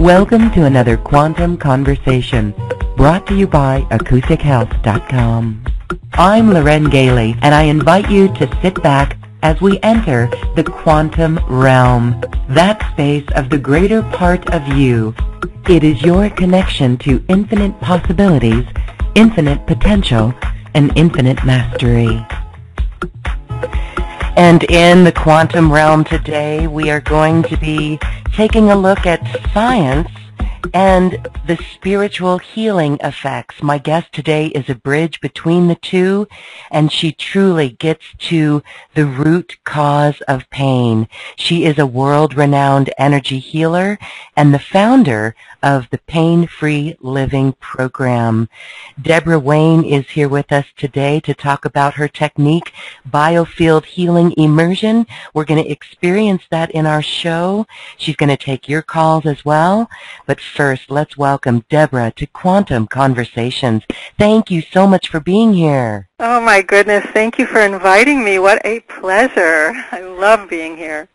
Welcome to another Quantum Conversation, brought to you by AcousticHealth.com. I'm Loren Gailey, and I invite you to sit back as we enter the quantum realm, that space of the greater part of you. It is your connection to infinite possibilities, infinite potential, and infinite mastery. And in the quantum realm today, we are going to be taking a look at science and the spiritual healing effects. My guest today is a bridge between the two, and she truly gets to the root cause of pain. She is a world-renowned energy healer and the founder of the Pain-Free Living Program. Debora Wayne is here with us today to talk about her technique, Biofield Healing Immersion. We're going to experience that in our show. She's going to take your calls as well. But first, let's welcome Debora to Quantum Conversations. Thank you so much for being here. Oh my goodness, thank you for inviting me. What a pleasure. I love being here.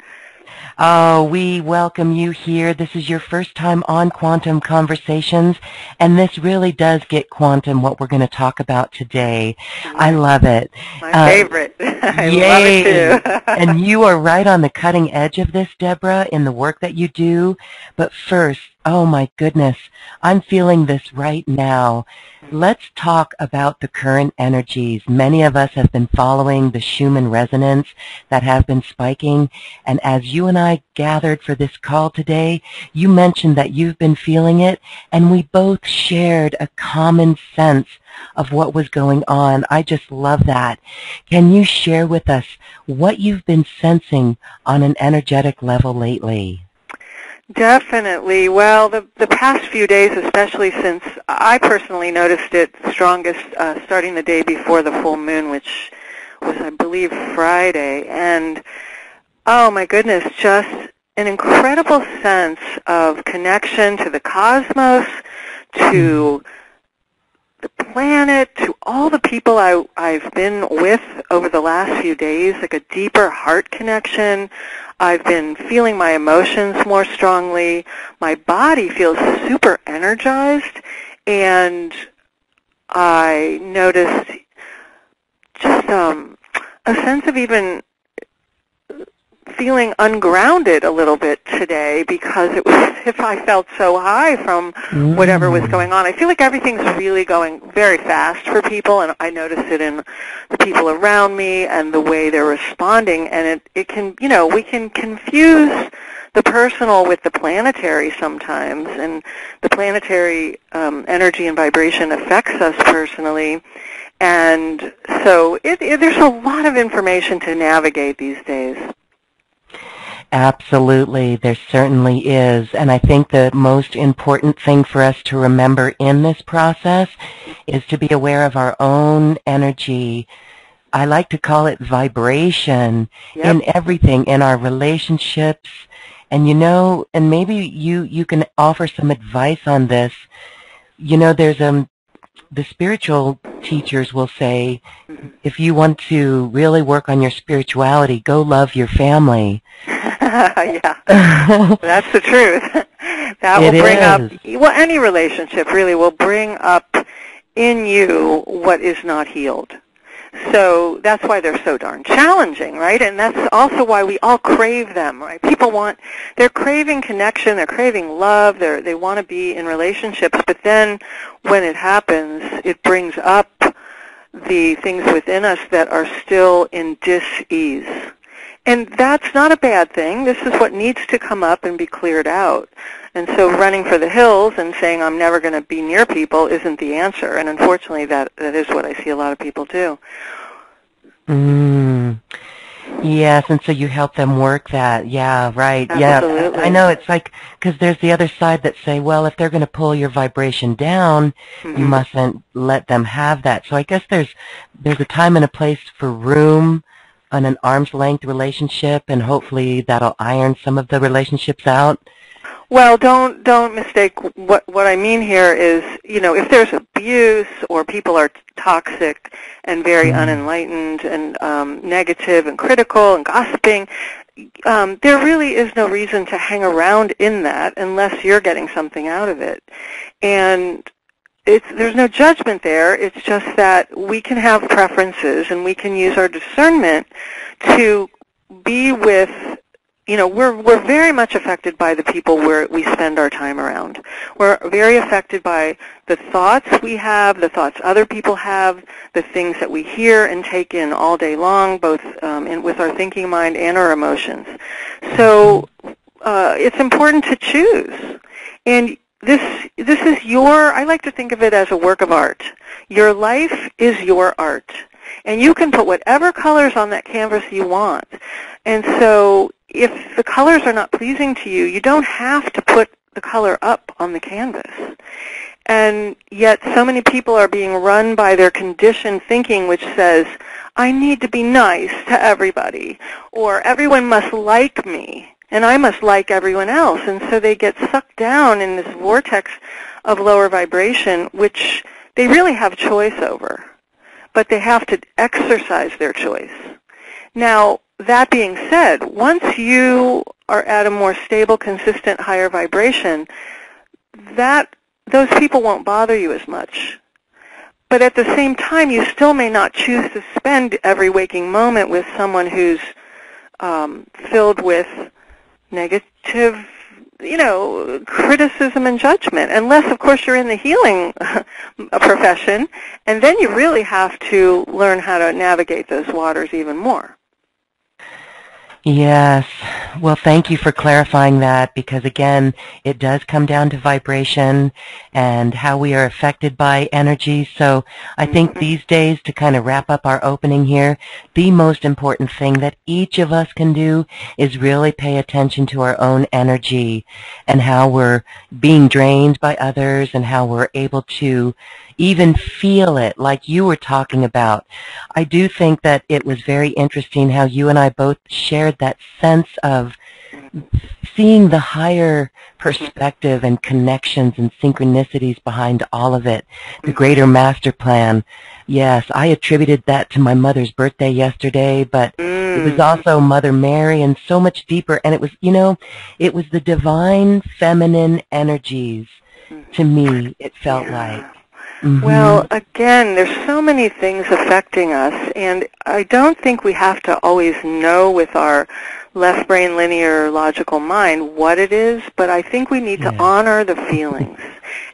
Oh, we welcome you here. This is your first time on Quantum Conversations, and this really does get quantum, what we're going to talk about today. I love it. My favorite. I yay. love it too. And you are right on the cutting edge of this, Debora, in the work that you do. But first, oh my goodness, I'm feeling this right now. Let's talk about the current energies. Many of us have been following the Schumann resonance that have been spiking, and as you and I gathered for this call today, you mentioned that you've been feeling it, and we both shared a common sense of what was going on. I just love that. Can you share with us what you've been sensing on an energetic level lately? Definitely. Well, the past few days, especially since I personally noticed it strongest starting the day before the full moon, which was, I believe, Friday. And, oh my goodness, just an incredible sense of connection to the cosmos, to the planet, to all the people I've been with over the last few days, like a deeper heart connection. I've been feeling my emotions more strongly. My body feels super energized, and I noticed just a sense of even feeling ungrounded a little bit today, because it was as if I felt so high from whatever was going on. I feel like everything's really going very fast for people, and I notice it in the people around me and the way they're responding, and it can, you know, we can confuse the personal with the planetary sometimes, and the planetary energy and vibration affects us personally. And so there's a lot of information to navigate these days. Absolutely, there certainly is. And I think the most important thing for us to remember in this process is to be aware of our own energy. I like to call it vibration in everything, in our relationships. And you know, and maybe you can offer some advice on this. You know, there's the spiritual teachers will say, if you want to really work on your spirituality, go love your family. Yeah, that's the truth. That will bring up, well, any relationship really will bring up in you what is not healed. So that's why they're so darn challenging, right? And that's also why we all crave them, right? People they're craving connection, they're craving love, they want to be in relationships, but then when it happens, it brings up the things within us that are still in dis-ease. And that's not a bad thing. This is what needs to come up and be cleared out. And so running for the hills and saying I'm never going to be near people isn't the answer. And unfortunately, that is what I see a lot of people do. Yes, and so you help them work that. Yeah, right. Absolutely. Yeah, I know. It's like, because there's the other side that say, well, if they're going to pull your vibration down, you mustn't let them have that. So I guess there's a time and a place for room on an arm's length relationship, and hopefully that'll iron some of the relationships out. Well, don't mistake what I mean here is, you know, if there's abuse or people are toxic and very unenlightened and negative and critical and gossiping, there really is no reason to hang around in that unless you're getting something out of it. And there's no judgment there. It's just that we can have preferences and we can use our discernment to be with, we're very much affected by the people we spend our time around. We're very affected by the thoughts we have, the thoughts other people have, the things that we hear and take in all day long, both with our thinking mind and our emotions. So it's important to choose. And this is I like to think of it as a work of art. Your life is your art. And you can put whatever colors on that canvas you want. And so if the colors are not pleasing to you, you don't have to put the color up on the canvas. And yet so many people are being run by their conditioned thinking, which says, I need to be nice to everybody, or everyone must like me, and I must like everyone else. And so they get sucked down in this vortex of lower vibration, which they really have choice over, but they have to exercise their choice. Now, that being said, once you are at a more stable, consistent, higher vibration, those people won't bother you as much. But at the same time, you still may not choose to spend every waking moment with someone who's filled with negative, criticism and judgment, unless, of course, you're in the healing profession, and then you really have to learn how to navigate those waters even more. Yes. Well, thank you for clarifying that, because again, it does come down to vibration and how we are affected by energy. So I think these days, to kind of wrap up our opening here, the most important thing that each of us can do is really pay attention to our own energy and how we're being drained by others and how we're able to even feel it, like you were talking about. I do think that it was very interesting how you and I both shared that sense of seeing the higher perspective and connections and synchronicities behind all of it, the greater master plan. Yes, I attributed that to my mother's birthday yesterday, but it was also Mother Mary and so much deeper. And it was, it was the divine feminine energies, to me, it felt like. Well, again, there's so many things affecting us, and I don't think we have to always know with our left brain linear logical mind what it is, but I think we need to honor the feelings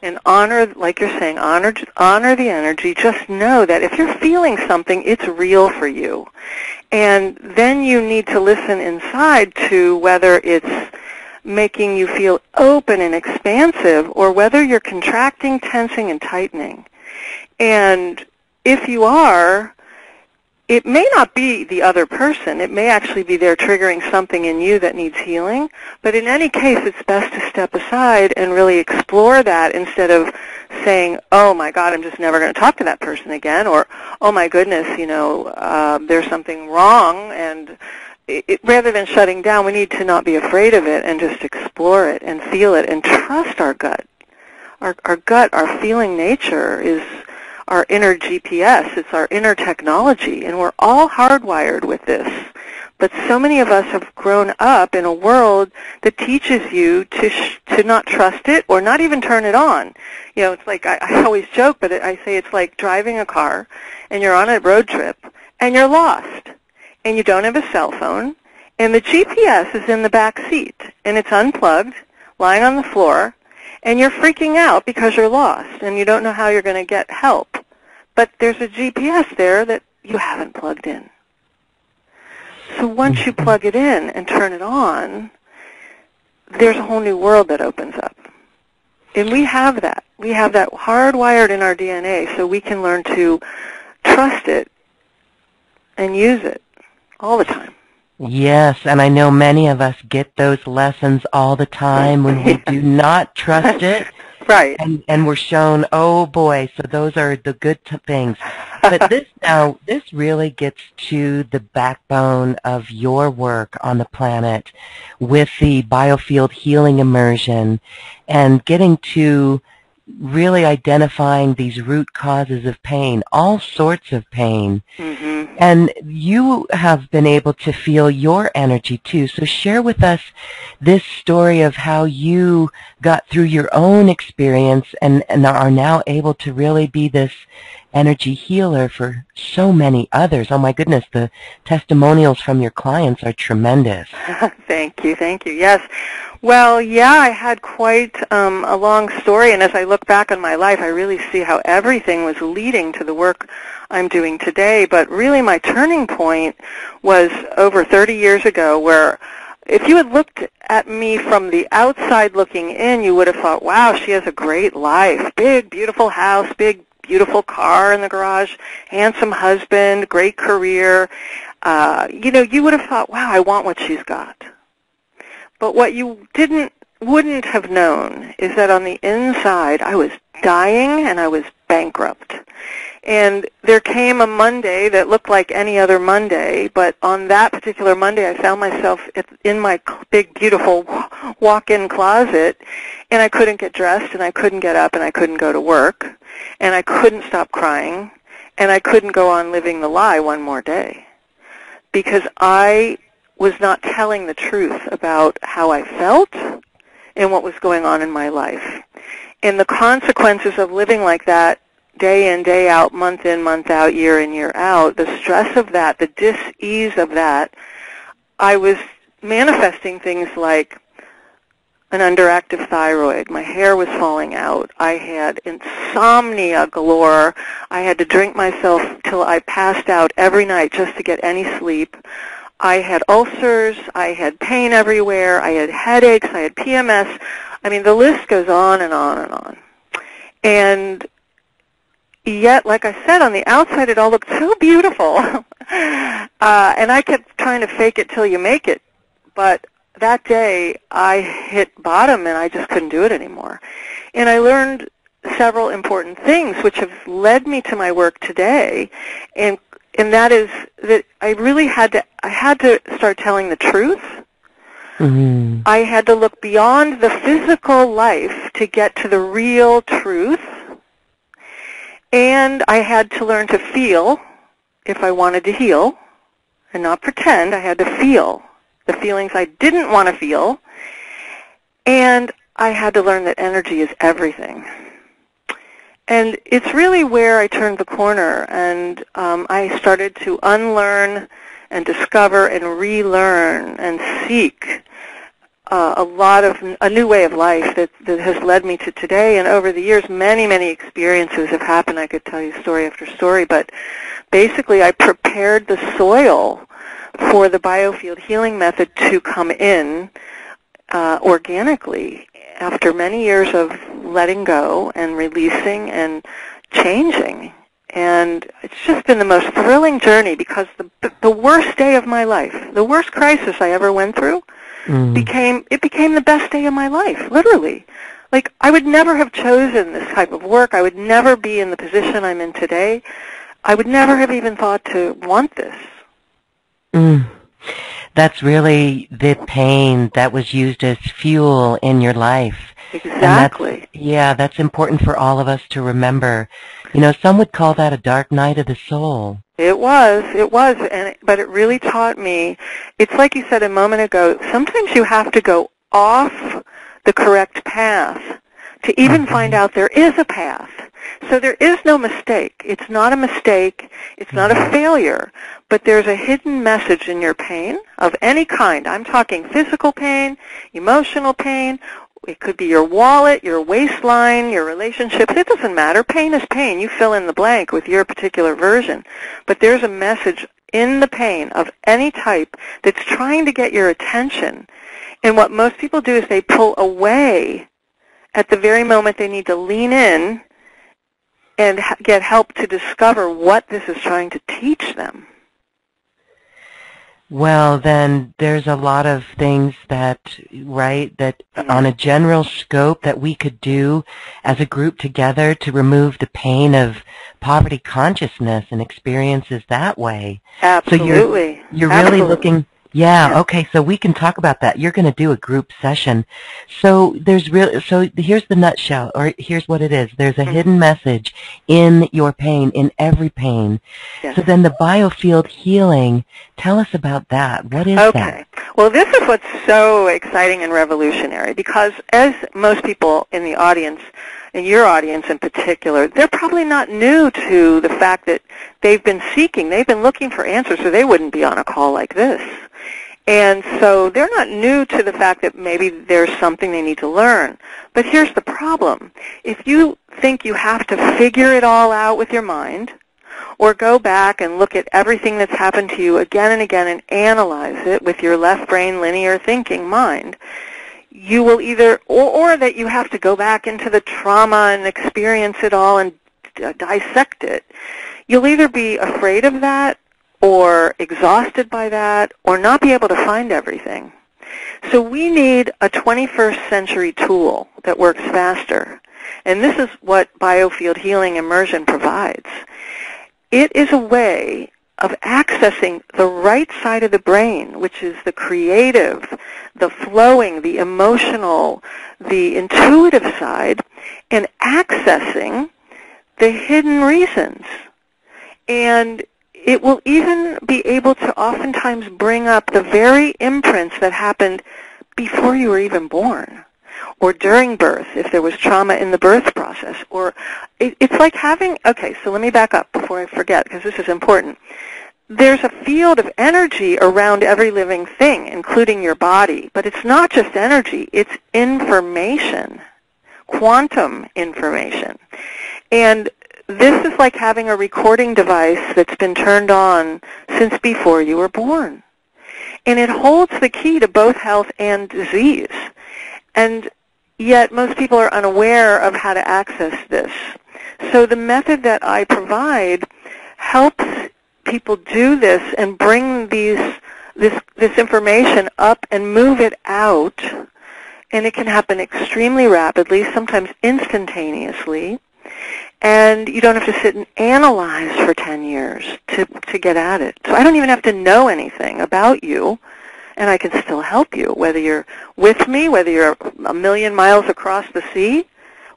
and honor, like you're saying, honor the energy. Just know that if you're feeling something, it's real for you. And then you need to listen inside to whether it's making you feel open and expansive, or whether you're contracting, tensing, and tightening. And if you are, it may not be the other person. It may actually be there triggering something in you that needs healing. But in any case, it's best to step aside and really explore that instead of saying, oh, my God, I'm just never going to talk to that person again, or, oh, my goodness, there's something wrong, and rather than shutting down, we need to not be afraid of it and just explore it and feel it and trust our gut. Our gut, our feeling nature is our inner GPS. It's our inner technology, and we're all hardwired with this. But so many of us have grown up in a world that teaches you to not trust it or not even turn it on. It's like, I always joke, but I say it's like driving a car, and you're on a road trip, and you're lost. And you don't have a cell phone, and the GPS is in the back seat, and it's unplugged, lying on the floor, and you're freaking out because you're lost, and you don't know how you're going to get help. But there's a GPS there that you haven't plugged in. So once you plug it in and turn it on, there's a whole new world that opens up. And we have that. We have that hardwired in our DNA, so we can learn to trust it and use it all the time. Yes, and I know many of us get those lessons all the time when we do not trust it. Right. And we're shown, oh boy, so those are the good things. But this really gets to the backbone of your work on the planet with the Biofield healing immersion and getting to really identifying these root causes of pain, all sorts of pain. Mm-hmm. And you have been able to feel your energy too. So share with us this story of how you got through your own experience and are now able to really be this energy healer for so many others. Oh my goodness, the testimonials from your clients are tremendous. Thank you, yes. Well, yeah, I had quite a long story, and as I look back on my life, I really see how everything was leading to the work I'm doing today. But really my turning point was over 30 years ago, where if you had looked at me from the outside looking in, you would have thought, wow, she has a great life, big, beautiful house, big, beautiful car in the garage, handsome husband, great career. You would have thought, wow, I want what she's got. But what you wouldn't have known is that on the inside, I was dying and I was bankrupt. And there came a Monday that looked like any other Monday, but on that particular Monday, I found myself in my big, beautiful walk-in closet, and I couldn't get dressed, and I couldn't get up, and I couldn't go to work, and I couldn't stop crying, and I couldn't go on living the lie one more day, because I was not telling the truth about how I felt and what was going on in my life. And the consequences of living like that, day in, day out, month in, month out, year in, year out, the stress of that, the dis-ease of that, I was manifesting things like an underactive thyroid. My hair was falling out. I had insomnia galore. I had to drink myself till I passed out every night just to get any sleep. I had ulcers. I had pain everywhere. I had headaches. I had PMS. I mean, the list goes on and on and on. And yet, like I said, on the outside it all looked so beautiful. And I kept trying to fake it till you make it. But that day I hit bottom and I just couldn't do it anymore. And I learned several important things which have led me to my work today. And that is that I really had to start telling the truth. Mm-hmm. I had to look beyond the physical life to get to the real truth. And I had to learn to feel if I wanted to heal and not pretend. I had to feel the feelings I didn't want to feel. And I had to learn that energy is everything. And it's really where I turned the corner, and I started to unlearn and discover and relearn and seek a new way of life that has led me to today. And over the years, many, many experiences have happened. I could tell you story after story, but basically I prepared the soil for the Biofield healing method to come in organically after many years of letting go and releasing and changing. And it's just been the most thrilling journey, because the worst day of my life, the worst crisis I ever went through, became the best day of my life, literally. Like, I would never have chosen this type of work. I would never be in the position I'm in today. I would never have even thought to want this. That's really the pain that was used as fuel in your life. Exactly. That's important for all of us to remember. You know, some would call that a dark night of the soul. It was, but it really taught me, it's like you said a moment ago, sometimes you have to go off the correct path to even find out there is a path. So there is no mistake. It's not a mistake. It's not a failure. But there's a hidden message in your pain of any kind. I'm talking physical pain, emotional pain. It could be your wallet, your waistline, your relationships. It doesn't matter. Pain is pain. You fill in the blank with your particular version. But there's a message in the pain of any type that's trying to get your attention. And what most people do is they pull away at the very moment they need to lean in and get help to discover what this is trying to teach them. Well, then there's a lot of things that on a general scope that we could do as a group together to remove the pain of poverty consciousness and experiences that way. Absolutely. So you're really Yeah, okay, so we can talk about that. You're going to do a group session. So here's the nutshell, or here's what it is. There's a hidden message in your pain, in every pain. Yes. So then the Biofield healing, tell us about that. What is that? Okay. Well, this is what's so exciting and revolutionary, because as most people in the audience, in your audience in particular, they're probably not new to the fact that they've been looking for answers, or they wouldn't be on a call like this. And so they're not new to the fact that maybe there's something they need to learn. But here's the problem. If you think you have to figure it all out with your mind, or go back and look at everything that's happened to you again and again and analyze it with your left brain linear thinking mind, you will either, or that you have to go back into the trauma and experience it all and dissect it, you'll either be afraid of that or exhausted by that or not be able to find everything. So we need a 21st century tool that works faster. And this is what Biofield Healing Immersion provides. It is a way of accessing the right side of the brain, which is the creative, the flowing, the emotional, the intuitive side, and accessing the hidden reasons. And it will even be able to oftentimes bring up the very imprints that happened before you were even born, or during birth, if there was trauma in the birth process. Or it's like having, okay, so let me back up before I forget, because this is important. There's a field of energy around every living thing, including your body, but it's not just energy, it's information, quantum information. And this is like having a recording device that's been turned on since before you were born. And it holds the key to both health and disease. And yet most people are unaware of how to access this. So the method that I provide helps people do this and bring this information up and move it out. And it can happen extremely rapidly, sometimes instantaneously. And you don't have to sit and analyze for 10 years to get at it. So I don't even have to know anything about you, and I can still help you, whether you're with me, whether you're a million miles across the sea,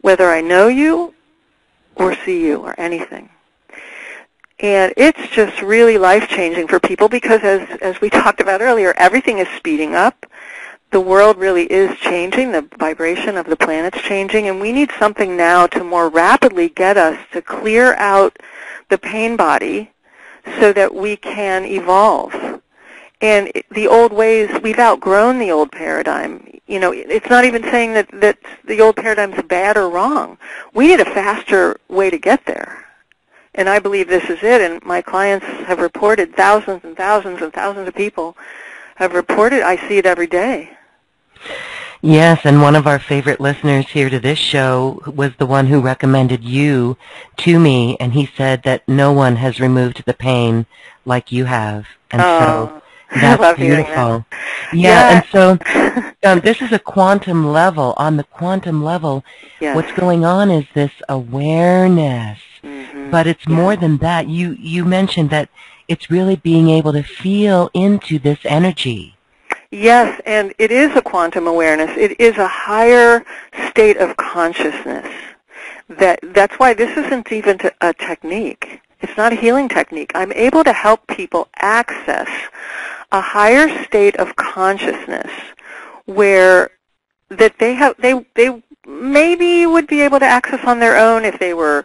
whether I know you or see you or anything. And it's just really life-changing for people because, as we talked about earlier, everything is speeding up. The world really is changing. The vibration of the planet's changing, and we need something now to more rapidly get us to clear out the pain body so that we can evolve. And the old ways, we've outgrown the old paradigm. You know, it's not even saying that the old paradigm's bad or wrong. We need a faster way to get there. And I believe this is it, and my clients have reported, thousands and thousands and thousands of people have reported. I see it every day. Yes, and one of our favorite listeners here to this show was the one who recommended you to me, and he said that no one has removed the pain like you have. And so that's I love beautiful. Yeah, and so this is a quantum level. On the quantum level, yes. What's going on is this awareness. Mm-hmm. But it's more than that. You mentioned that it's really being able to feel into this energy. Yes, and it is a quantum awareness. It is a higher state of consciousness. That's why this isn't even a technique. It's not a healing technique. I'm able to help people access a higher state of consciousness where that they maybe would be able to access on their own if they were,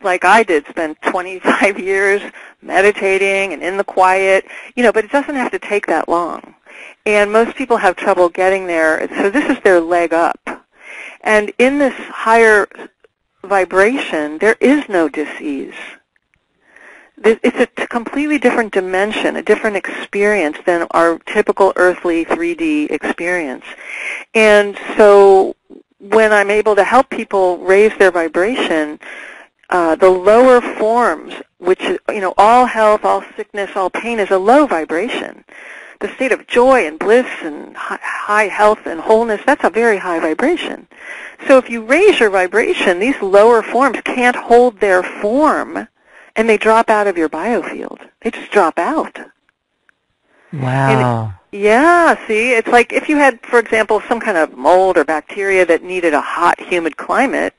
like I did, spend 25 years meditating and in the quiet, but it doesn't have to take that long. And most people have trouble getting there, so this is their leg up. And in this higher vibration, there is no dis-ease. It's a completely different dimension, a different experience than our typical earthly 3D experience. And so when I'm able to help people raise their vibration, the lower forms, which, all health, all sickness, all pain is a low vibration. The state of joy and bliss and high health and wholeness, that's a very high vibration. So if you raise your vibration, these lower forms can't hold their form, and they drop out of your biofield. They just drop out. Wow. Yeah, see, it's like if you had, for example, some kind of mold or bacteria that needed a hot, humid climate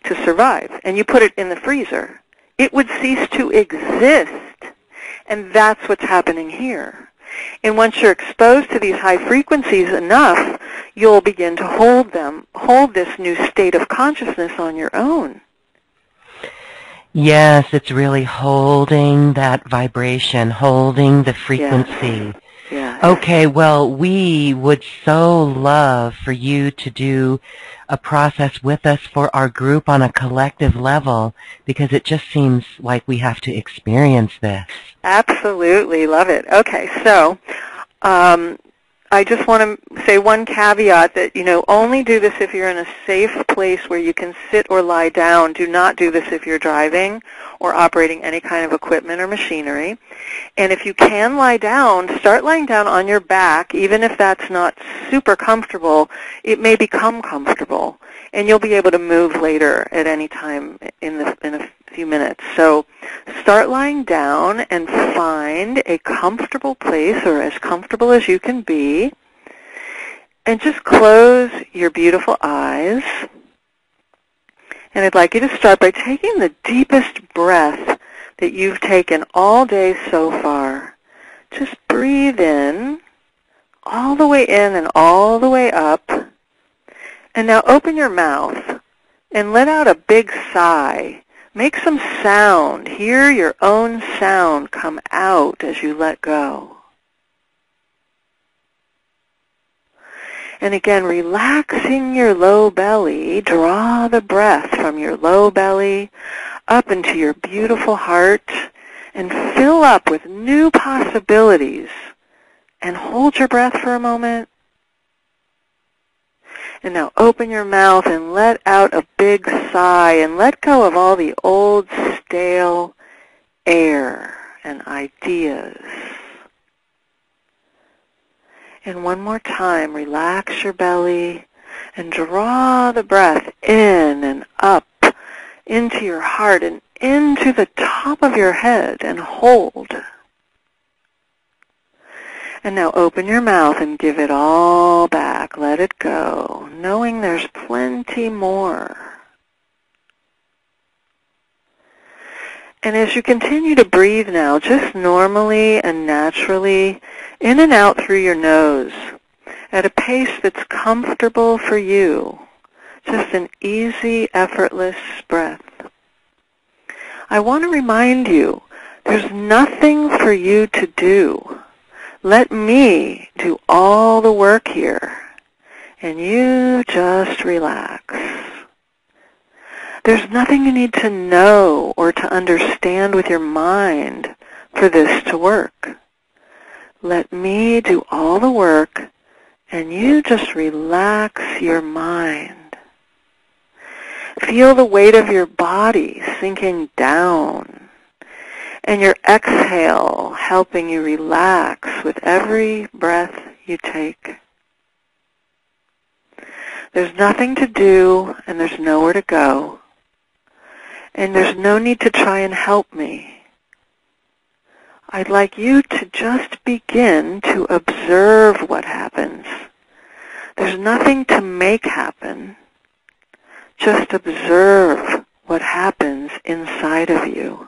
to survive, and you put it in the freezer, it would cease to exist. And that's what's happening here. And once you're exposed to these high frequencies enough, you'll begin to hold this new state of consciousness on your own. Yes, it's really holding that vibration, holding the frequency. Yes. Okay, well, we would so love for you to do a process with us for our group on a collective level, because it just seems like we have to experience this. Absolutely. Love it. Okay, so I just want to say one caveat that, only do this if you're in a safe place where you can sit or lie down. Do not do this if you're driving or operating any kind of equipment or machinery. And if you can lie down, start lying down on your back. Even if that's not super comfortable, it may become comfortable. And you'll be able to move later at any time in a few minutes. So start lying down and find a comfortable place, or as comfortable as you can be, and just close your beautiful eyes. And I'd like you to start by taking the deepest breath that you've taken all day so far. Just breathe in, all the way in and all the way up. And now open your mouth and let out a big sigh. Make some sound. Hear your own sound come out as you let go. And again, relaxing your low belly, draw the breath from your low belly up into your beautiful heart and fill up with new possibilities. And hold your breath for a moment. And now open your mouth and let out a big sigh and let go of all the old, stale air and ideas. And one more time, relax your belly and draw the breath in and up into your heart and into the top of your head and hold. And now open your mouth and give it all back. Let it go, knowing there's plenty more. And as you continue to breathe now, just normally and naturally, in and out through your nose, at a pace that's comfortable for you, just an easy, effortless breath. I want to remind you, there's nothing for you to do. Let me do all the work here, and you just relax. There's nothing you need to know or to understand with your mind for this to work. Let me do all the work, and you just relax your mind. Feel the weight of your body sinking down, and your exhale helping you relax with every breath you take. There's nothing to do, and there's nowhere to go. And there's no need to try and help me. I'd like you to just begin to observe what happens. There's nothing to make happen. Just observe what happens inside of you.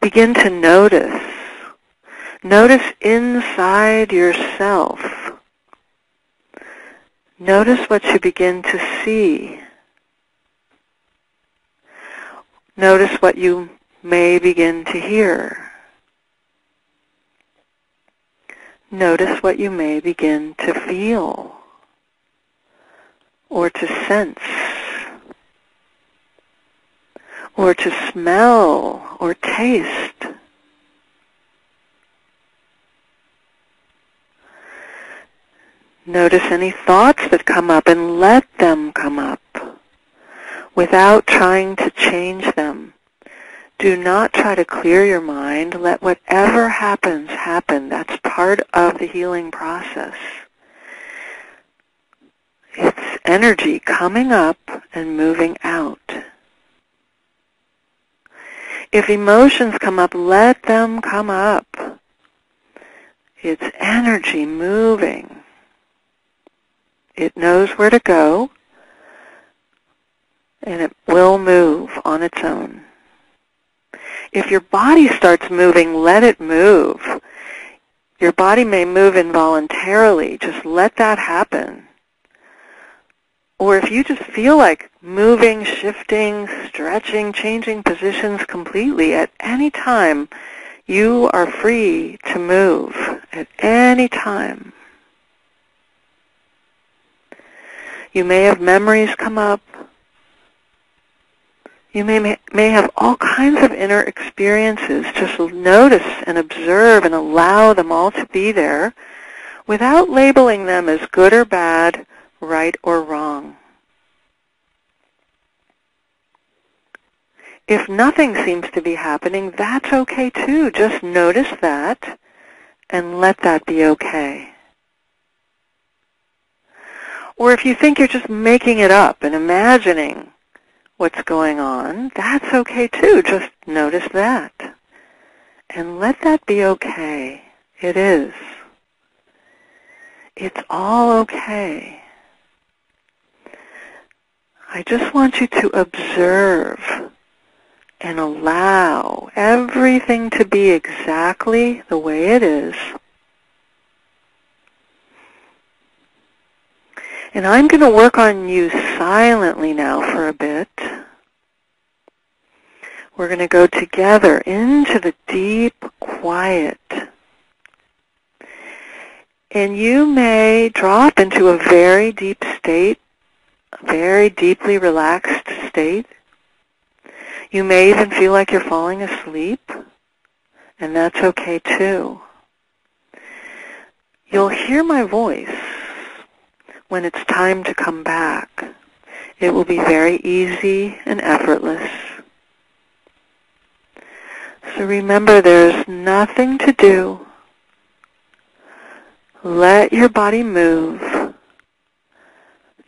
Begin to notice. Notice inside yourself. Notice what you begin to see. Notice what you may begin to hear. Notice what you may begin to feel or to sense or to smell or taste. Notice any thoughts that come up and let them come up without trying to change them. Do not try to clear your mind. Let whatever happens happen. That's part of the healing process. It's energy coming up and moving out. If emotions come up, let them come up. It's energy moving. It knows where to go, and it will move on its own. If your body starts moving, let it move. Your body may move involuntarily. Just let that happen. Or if you just feel like moving, shifting, stretching, changing positions completely at any time, you are free to move at any time. You may have memories come up. You may have all kinds of inner experiences. Just notice and observe and allow them all to be there without labeling them as good or bad, right or wrong. If nothing seems to be happening, that's okay too. Just notice that and let that be okay. Or if you think you're just making it up and imagining what's going on, that's okay too. Just notice that and let that be okay. It is. It's all okay. I just want you to observe and allow everything to be exactly the way it is. And I'm going to work on you silently now for a bit. We're going to go together into the deep quiet. And you may drop into a very deep state, a very deeply relaxed state. You may even feel like you're falling asleep, and that's okay too. You'll hear my voice when it's time to come back. It will be very easy and effortless. So remember, there's nothing to do. Let your body move.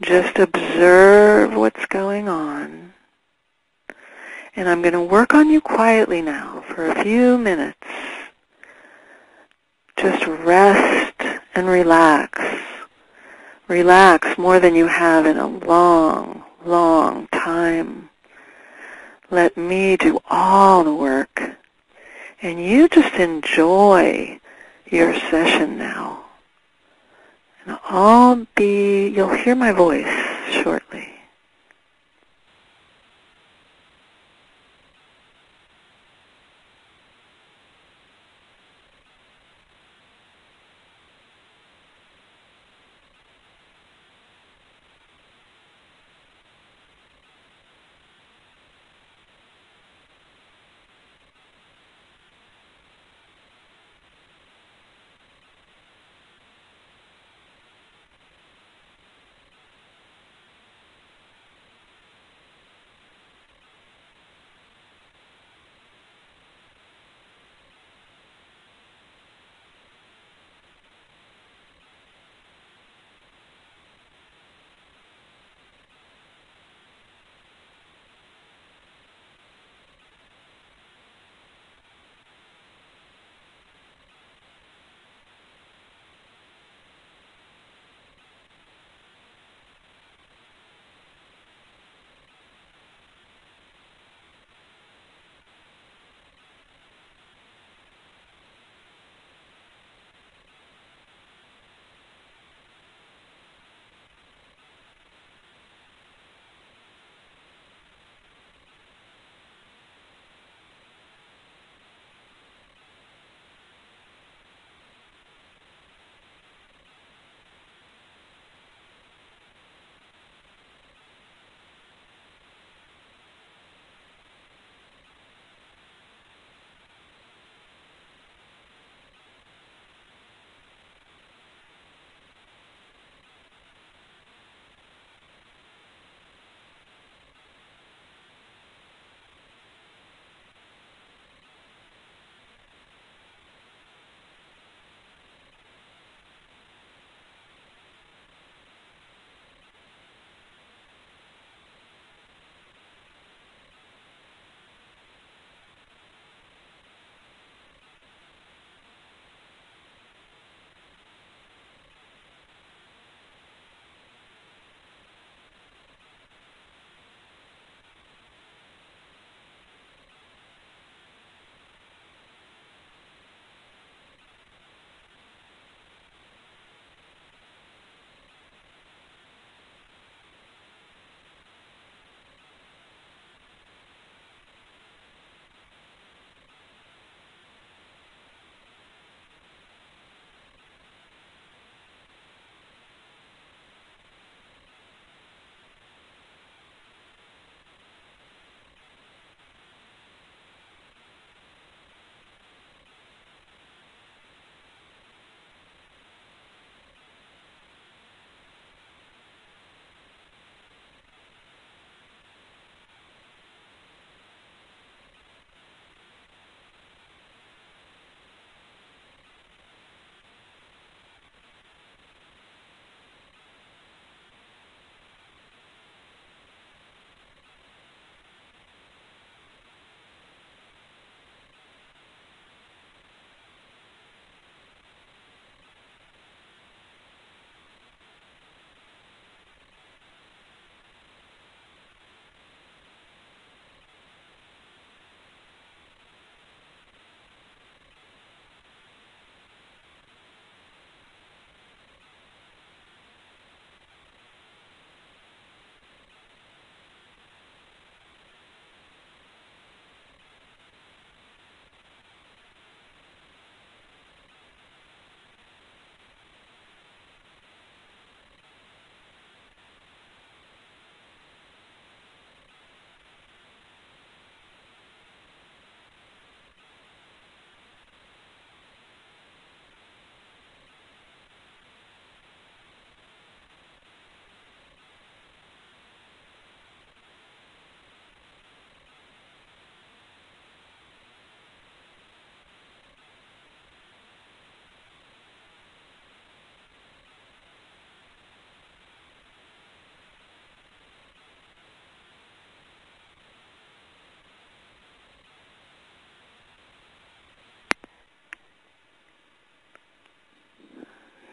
Just observe what's going on. And I'm going to work on you quietly now for a few minutes. Just rest and relax. Relax more than you have in a long, long time. Let me do all the work. And you just enjoy your session now. And you'll hear my voice shortly.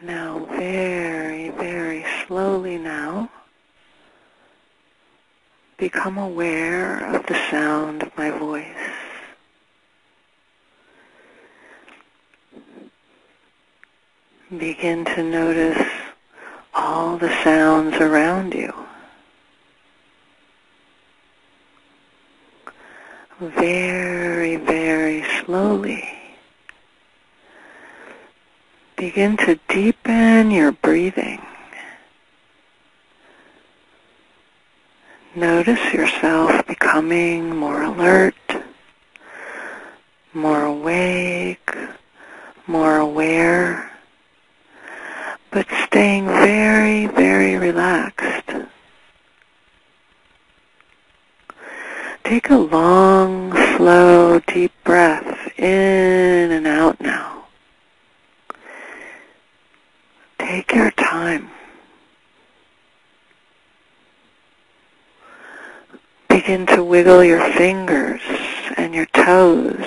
Now, very, very slowly now, become aware of the sound of my voice. Begin to notice all the sounds around you. Very, very slowly, begin to deepen your breathing. Notice yourself becoming more alert, more awake, more aware, but staying very, very relaxed. Take a long, slow, deep breath in and out now. Take your time. Begin to wiggle your fingers and your toes.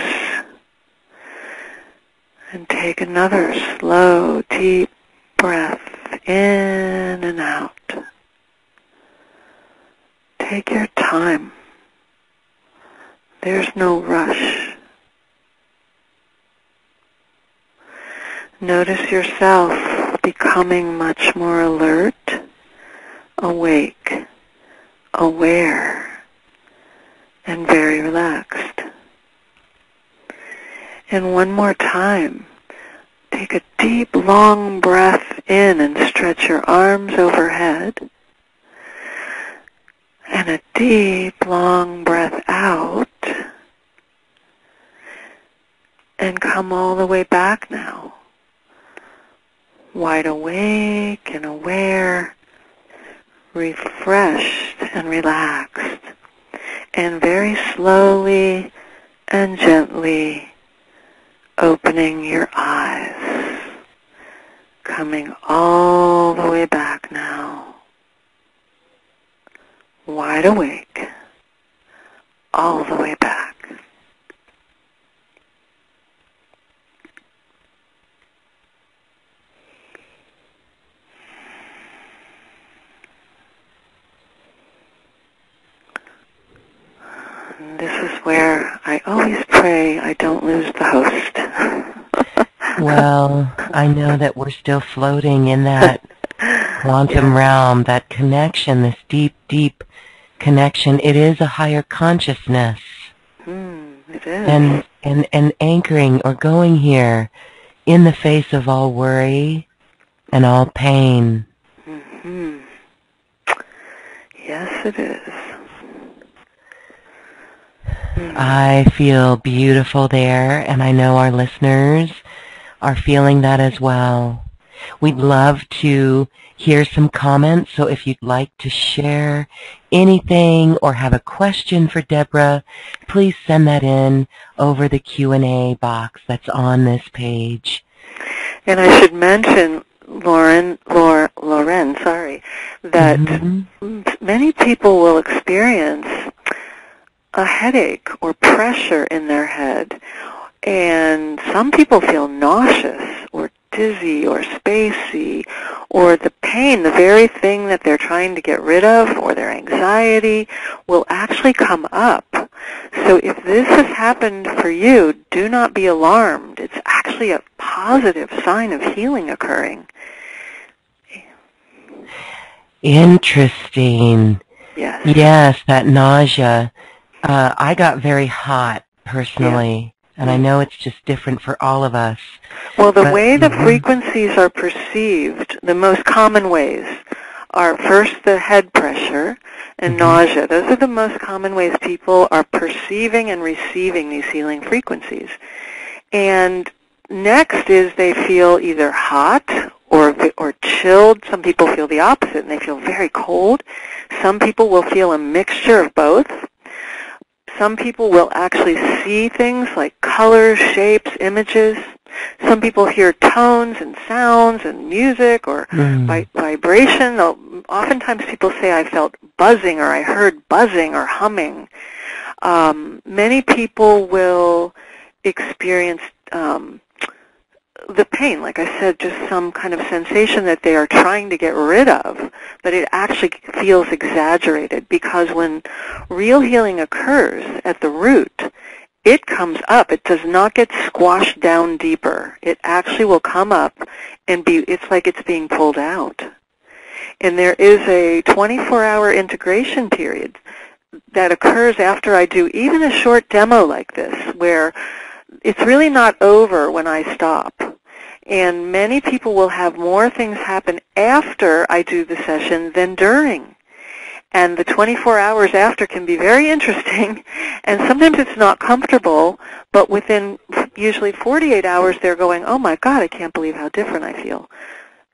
And take another slow, deep breath in and out. Take your time. There's no rush. Notice yourself becoming much more alert, awake, aware, and very relaxed. And one more time, take a deep, long breath in and stretch your arms overhead. And a deep, long breath out. And come all the way back now. Wide awake and aware, refreshed and relaxed. And very slowly and gently opening your eyes. Coming all the way back now. Wide awake, all the way back. And this is where I always pray I don't lose the host. Well, I know that we're still floating in that quantum realm, that connection, this deep, deep connection. It is a higher consciousness. It is. And anchoring or going here in the face of all worry and all pain. Yes, it is. I feel beautiful there, and I know our listeners are feeling that as well. We'd love to hear some comments, so if you'd like to share anything or have a question for Debora, please send that in over the Q&A box that's on this page. And I should mention, Lauren, that many people will experience a headache or pressure in their head, and some people feel nauseous or dizzy or spacey, or the pain, the very thing that they're trying to get rid of, or their anxiety will actually come up. So if this has happened for you, do not be alarmed. It's actually a positive sign of healing occurring. Interesting. Yes. Yes, that nausea. I got very hot personally, and I know it's just different for all of us. Well, the way the frequencies are perceived, the most common ways, are first the head pressure and nausea. Those are the most common ways people are perceiving and receiving these healing frequencies. And next is they feel either hot or chilled. Some people feel the opposite, and they feel very cold. Some people will feel a mixture of both. Some people will actually see things like colors, shapes, images. Some people hear tones and sounds and music or vibration. Oftentimes people say, I felt buzzing, or I heard buzzing or humming. Many people will experience the pain, like I said, just some kind of sensation that they are trying to get rid of, but it actually feels exaggerated, because when real healing occurs at the root, it comes up. It does not get squashed down deeper. It actually will come up and it's like it's being pulled out. And there is a 24-hour integration period that occurs after I do even a short demo like this, where it's really not over when I stop. And many people will have more things happen after I do the session than during. And the 24 hours after can be very interesting, and sometimes it's not comfortable, but within usually 48 hours they're going, oh my God, I can't believe how different I feel.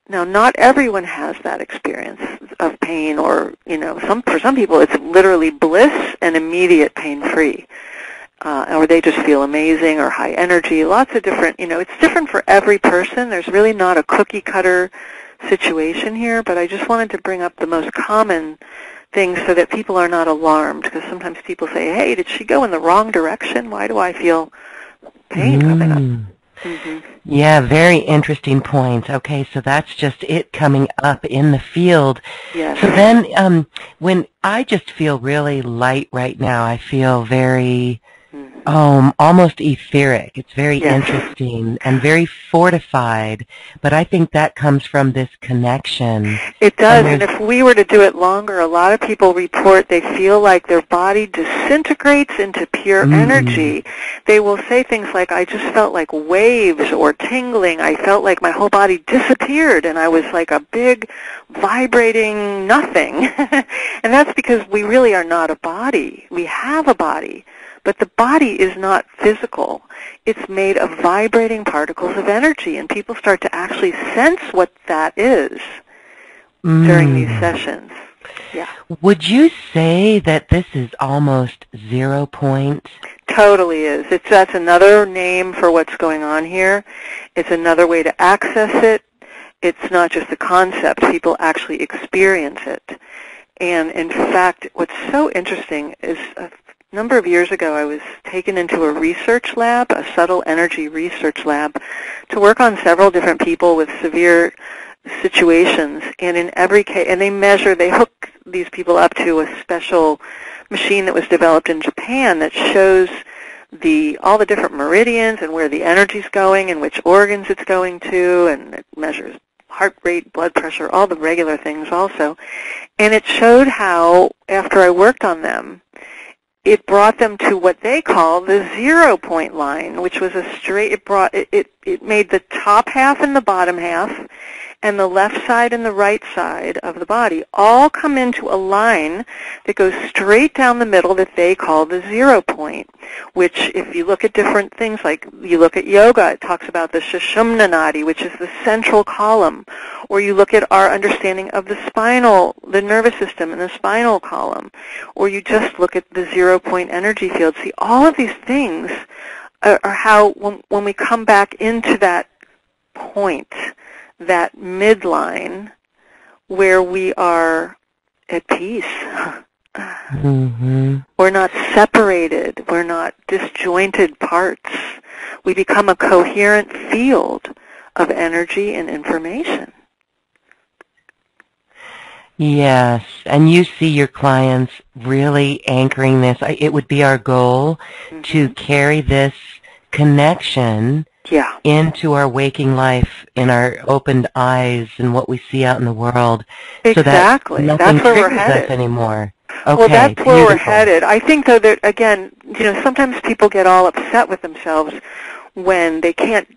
Now, not everyone has that experience of pain, or, for some people it's literally bliss and immediate pain-free. Or they just feel amazing or high energy. Lots of different, it's different for every person. There's really not a cookie-cutter situation here, but I just wanted to bring up the most common things so that people are not alarmed, because sometimes people say, hey, did she go in the wrong direction? Why do I feel pain coming up? Mm-hmm. Yeah, very interesting points. Okay, so that's just it coming up in the field. Yes. So then when I just feel really light right now, I feel very almost etheric. It's very interesting and very fortified, but I think that comes from this connection. It does, and if we were to do it longer, a lot of people report they feel like their body disintegrates into pure energy. They will say things like, I just felt like waves or tingling. I felt like my whole body disappeared, and I was like a big vibrating nothing. And that's because we really are not a body. We have a body. But the body is not physical. It's made of vibrating particles of energy, and people start to actually sense what that is during these sessions. Yeah. Would you say that this is almost 0 point? Totally is. That's another name for what's going on here. It's another way to access it. It's not just a concept. People actually experience it. And in fact, what's so interesting is a number of years ago, I was taken into a research lab, a subtle energy research lab, to work on several different people with severe situations. And in every case, and they hook these people up to a special machine that was developed in Japan that shows all the different meridians and where the energy's going and which organs it's going to, and it measures heart rate, blood pressure, all the regular things also. And it showed how, after I worked on them, it brought them to what they call the 0 point line, which was a straight, it made the top half and the bottom half and the left side and the right side of the body all come into a line that goes straight down the middle that they call the 0 point, which if you look at different things, like you look at yoga, it talks about the Sushumna Nadi, which is the central column, or you look at our understanding of the nervous system and the spinal column, or you just look at the 0 point energy field. See, all of these things are how, when we come back into that point, that midline where we are at peace. We're not separated. We're not disjointed parts. We become a coherent field of energy and information. Yes, and you see your clients really anchoring this. It would be our goal to carry this connection into our waking life, in our opened eyes and what we see out in the world. Exactly. So that nothing that's where we're triggers headed. us anymore. Okay, well, that's beautiful. where we're headed. I think, though, that, again, sometimes people get all upset with themselves when they can't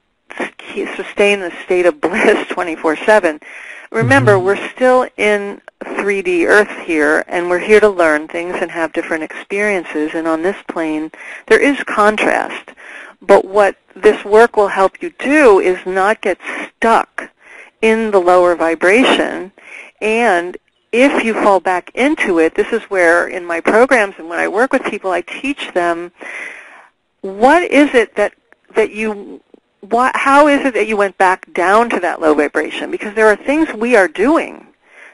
sustain the state of bliss 24/7. Remember, we're still in 3D Earth here, and we're here to learn things and have different experiences. And on this plane, there is contrast. But what this work will help you do is not get stuck in the lower vibration. And if you fall back into it, this is where in my programs and when I work with people, I teach them, what is it how is it that you went back down to that low vibration? Because there are things we are doing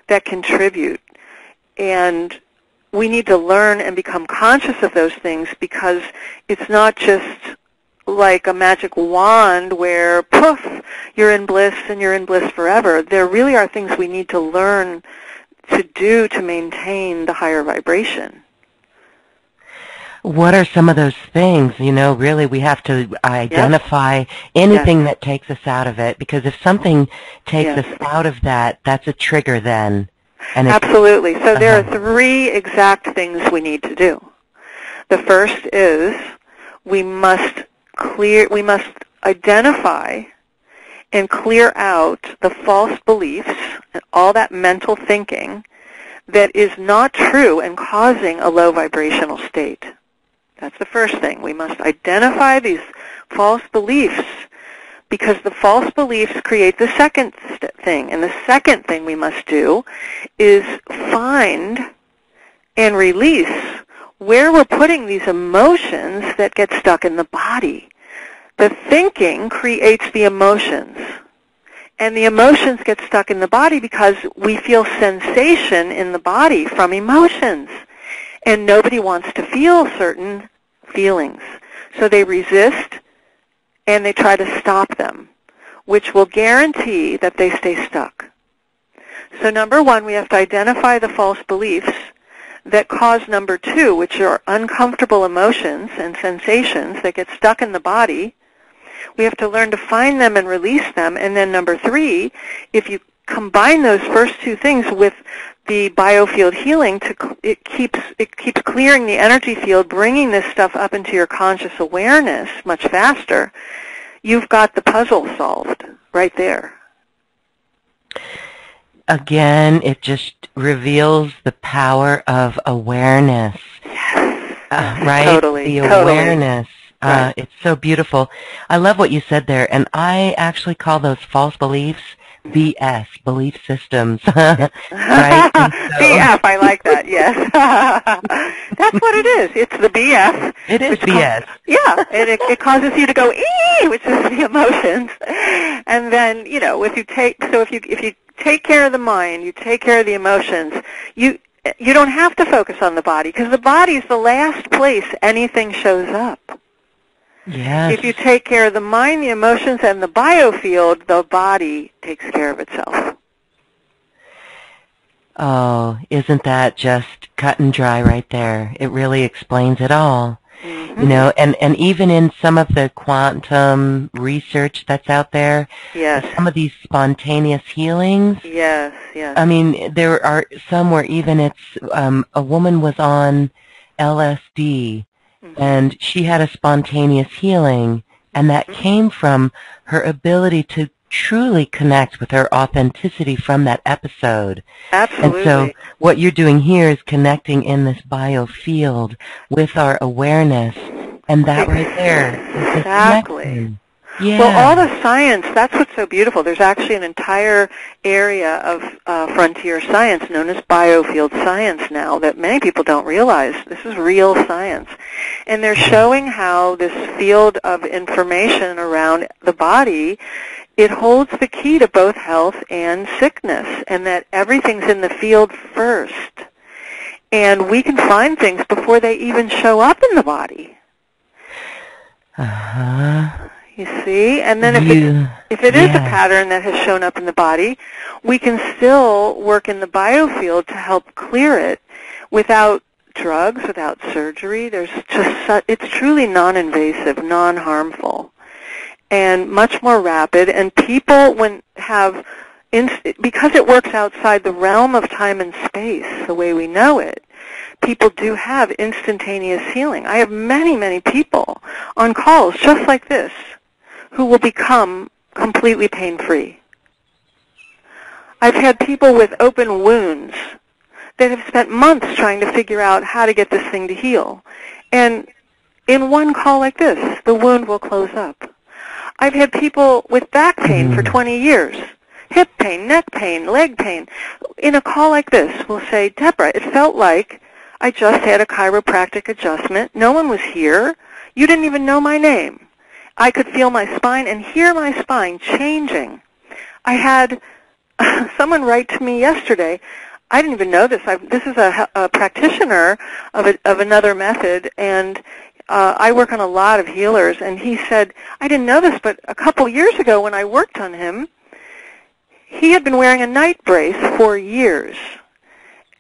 that contribute, and we need to learn and become conscious of those things, because it's not just like a magic wand where, poof, you're in bliss and you're in bliss forever. There really are things we need to learn to do to maintain the higher vibration. What are some of those things? You know, really we have to identify anything that takes us out of it, because if something takes us out of that, that's a trigger then. And absolutely. So there are 3 exact things we need to do. The first is we must identify and clear out the false beliefs and all that mental thinking that is not true and causing a low vibrational state. That's the first thing. We must identify these false beliefs, because the false beliefs create the second thing. And the second thing we must do is find and release where we're putting these emotions that get stuck in the body. The thinking creates the emotions. And the emotions get stuck in the body because we feel sensation in the body from emotions. And nobody wants to feel certain feelings. So they resist and they try to stop them, which will guarantee that they stay stuck. So number 1, we have to identify the false beliefs that cause number 2, which are uncomfortable emotions and sensations that get stuck in the body. We have to learn to find them and release them. And then number 3, if you combine those first 2 things with the biofield healing, it keeps clearing the energy field, bringing this stuff up into your conscious awareness much faster. You've got the puzzle solved right there. Again, it just reveals the power of awareness. Yes. Right? Totally. The awareness. Right. It's so beautiful. I love what you said there, and I actually call those false beliefs BS, belief systems. Right? BF, I like that, yes. That's what it is. It's the BF. It is BS. And it causes you to go, ee, which is the emotions. And then, you know, if you take care of the mind, you take care of the emotions, you don't have to focus on the body, because the body's the last place anything shows up. Yes. If you take care of the mind, the emotions, and the biofield, the body takes care of itself. Oh, isn't that just cut and dry right there? It really explains it all. Mm-hmm. You know, and even in some of the quantum research that's out there, some of these spontaneous healings. Yes. I mean, there are some where even it's a woman was on LSD. And she had a spontaneous healing, and that came from her ability to truly connect with her authenticity from that episode. Absolutely. And so what you're doing here is connecting in this biofield with our awareness, and that right there is exactly. Yeah. Well, all the science, that's what's so beautiful. There's actually an entire area of frontier science known as biofield science now that many people don't realize. This is real science. And they're showing how this field of information around the body, it holds the key to both health and sickness, and that everything's in the field first. And we can find things before they even show up in the body. You see? And then if it is a pattern that has shown up in the body, we can still work in the biofield to help clear it without drugs, without surgery. There's just it's truly non-invasive, non-harmful, and much more rapid. And people because it works outside the realm of time and space the way we know it, people do have instantaneous healing. I have many, many people on calls just like this who will become completely pain-free. I've had people with open wounds that have spent months trying to figure out how to get this thing to heal. And in one call like this, the wound will close up. I've had people with back pain for 20 years, hip pain, neck pain, leg pain. In a call like this, will say, Deborah, it felt like I just had a chiropractic adjustment. No one was here. You didn't even know my name. I could feel my spine and hear my spine changing. I had someone write to me yesterday. I didn't even know this. This is a practitioner of another method, and I work on a lot of healers, and he said, I didn't know this, but a couple years ago when I worked on him, he had been wearing a night brace for years,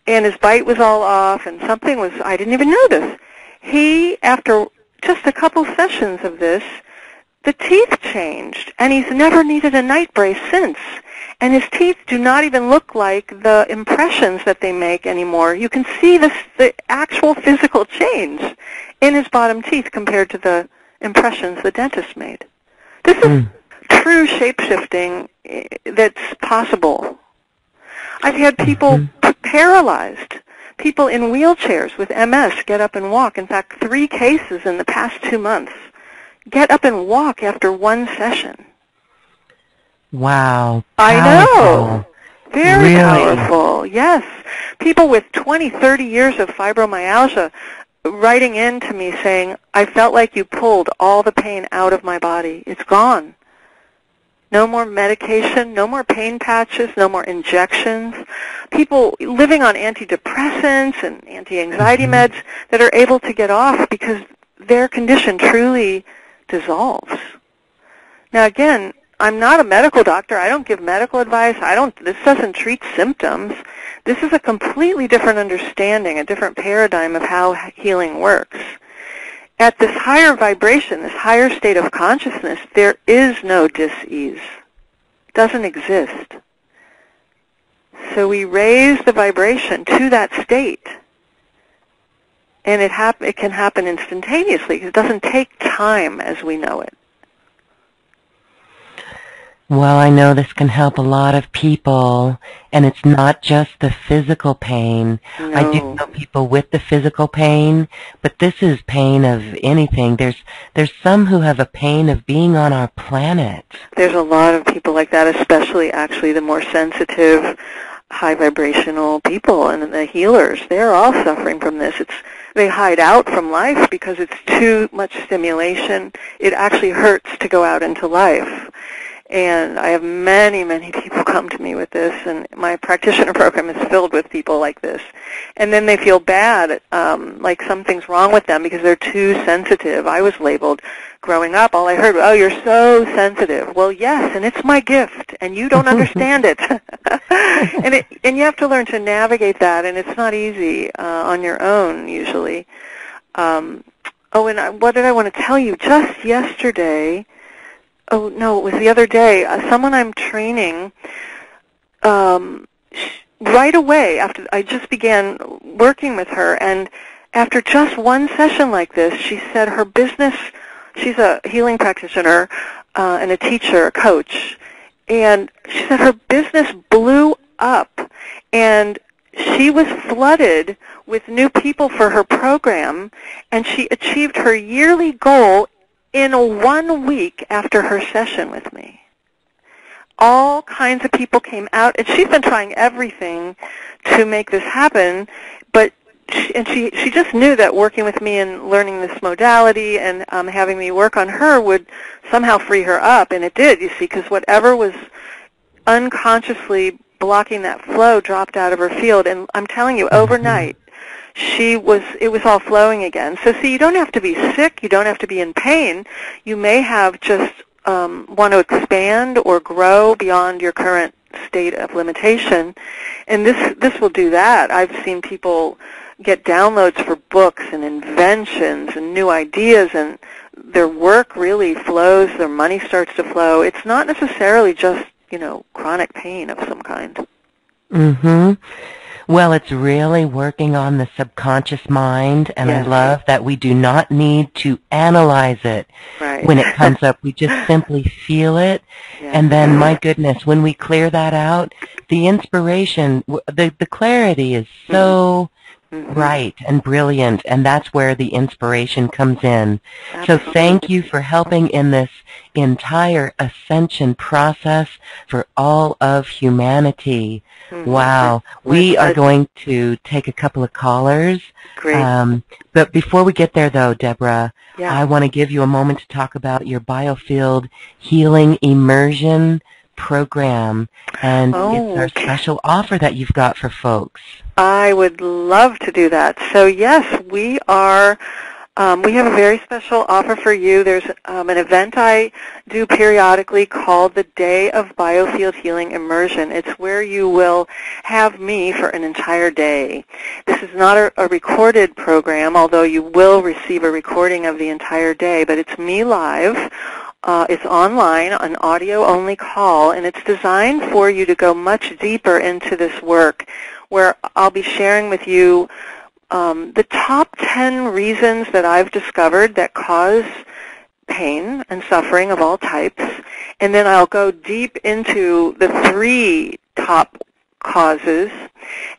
and his bite was all off, and something was, I didn't even know this. He, after just a couple sessions of this, the teeth changed, and he's never needed a night brace since. And his teeth do not even look like the impressions that they make anymore. You can see the actual physical change in his bottom teeth compared to the impressions the dentist made. This is true shape-shifting that's possible. I've had people paralyzed, people in wheelchairs with MS get up and walk. In fact, 3 cases in the past 2 months get up and walk after 1 session. Wow. I know. Very really powerful. Yes. People with 20, 30 years of fibromyalgia writing in to me saying, I felt like you pulled all the pain out of my body. It's gone. No more medication, no more pain patches, no more injections. People living on antidepressants and anti-anxiety meds that are able to get off because their condition truly dissolves. Now again, I'm not a medical doctor. I don't give medical advice. This doesn't treat symptoms. This is a completely different understanding, a different paradigm of how healing works. At this higher vibration, this higher state of consciousness, there is no dis-ease. It doesn't exist. So we raise the vibration to that state, and it can happen instantaneously. It doesn't take time as we know it. Well, I know this can help a lot of people, and it's not just the physical pain. No. I do know people with the physical pain, but this is pain of anything. There's some who have a pain of being on our planet. There's a lot of people like that, especially actually the more sensitive, high vibrational people and the healers. They're all suffering from this. They hide out from life because it's too much stimulation. It actually hurts to go out into life. And I have many, many people come to me with this, and my practitioner program is filled with people like this. And then they feel bad, like something's wrong with them because they're too sensitive. I was labeled growing up. All I heard was, oh, you're so sensitive. Well, yes, and it's my gift, and you don't understand it. And you have to learn to navigate that, and it's not easy on your own usually. What did I want to tell you? Just yesterday, oh, no, it was the other day. Someone I'm training, right away after I just began working with her, and after just 1 session like this, she said her business, she's a healing practitioner and a teacher, a coach, and she said her business blew up, and she was flooded with new people for her program, and she achieved her yearly goal in 1 week after her session with me. All kinds of people came out, and she's been trying everything to make this happen, but she just knew that working with me and learning this modality and having me work on her would somehow free her up, and it did, you see, because whatever was unconsciously blocking that flow dropped out of her field, and I'm telling you, overnight, it was all flowing again. So see, you don't have to be sick, you don't have to be in pain. You may have just want to expand or grow beyond your current state of limitation, and this will do that. I've seen people get downloads for books and inventions and new ideas, and their work really flows, their money starts to flow. It's not necessarily just, chronic pain of some kind. Well, it's really working on the subconscious mind, and Yes. I love that we do not need to analyze it when it comes up. We just simply feel it, and then, my goodness, when we clear that out, the inspiration, the clarity is so bright and brilliant, and that's where the inspiration comes in. Absolutely. So thank you for helping in this entire ascension process for all of humanity. Wow. We are going to take a couple of callers. Great. But before we get there, though, Debora, Yeah. I want to give you a moment to talk about your Biofield Healing Immersion program, and it's our special offer that you've got for folks. I would love to do that. So yes, we are We have a very special offer for you. There's an event I do periodically called the Day of Biofield Healing Immersion. It's where you will have me for an entire day. This is not a recorded program, although you will receive a recording of the entire day, but it's me live. It's online, an audio-only call, and it's designed for you to go much deeper into this work, where I'll be sharing with you the top 10 reasons that I've discovered that cause pain and suffering of all types, and then I'll go deep into the 3 top causes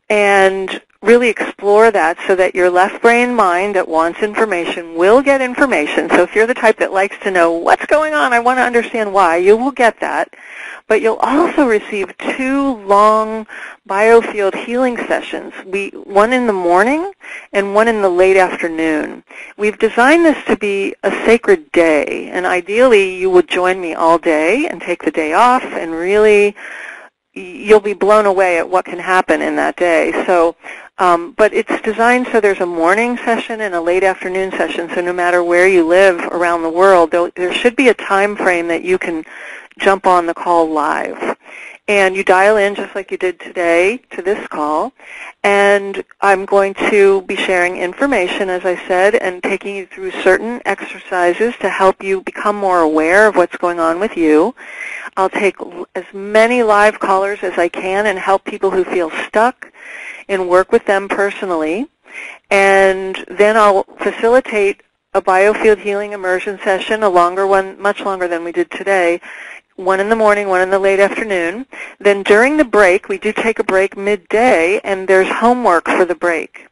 and really explore that so that your left brain mind that wants information will get information. So if you're the type that likes to know what's going on, I want to understand why, you will get that. But you'll also receive 2 long biofield healing sessions, one in the morning and one in the late afternoon. We've designed this to be a sacred day, and ideally you would join me all day and take the day off, and really you'll be blown away at what can happen in that day. So, but it's designed so there's a morning session and a late afternoon session, so no matter where you live around the world, there should be a time frame that you can jump on the call live. And you dial in just like you did today to this call, and I'm going to be sharing information, as I said, and taking you through certain exercises to help you become more aware of what's going on with you. I'll take as many live callers as I can and help people who feel stuck and work with them personally. And then I'll facilitate a biofield healing immersion session, a longer one, much longer than we did today, one in the morning, one in the late afternoon. Then during the break, we do take a break midday, and there's homework for the break.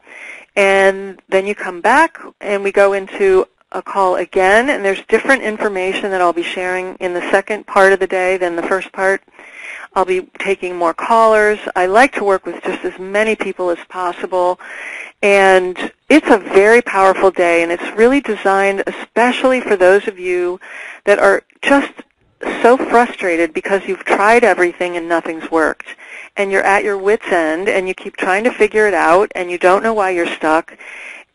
And then you come back, and we go into a call again, and there's different information that I'll be sharing in the second part of the day than the first part. I'll be taking more callers. I like to work with just as many people as possible. And it's a very powerful day, and it's really designed especially for those of you that are just so frustrated because you've tried everything and nothing's worked. And you're at your wit's end, and you keep trying to figure it out, and you don't know why you're stuck.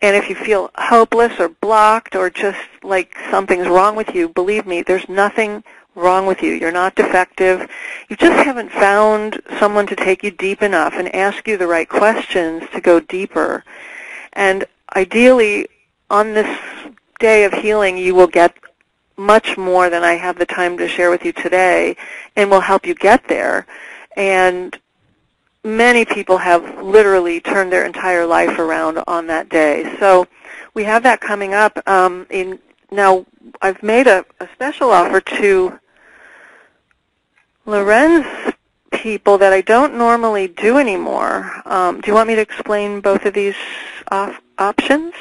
And if you feel hopeless or blocked or just like something's wrong with you, believe me, there's nothing wrong with you. You're not defective. You just haven't found someone to take you deep enough and ask you the right questions to go deeper. And ideally, on this day of healing, you will get much more than I have the time to share with you today, and will help you get there. And many people have literally turned their entire life around on that day. So we have that coming up. Now, I've made a special offer to Lorenz people that I don't normally do anymore. Do you want me to explain both of these options?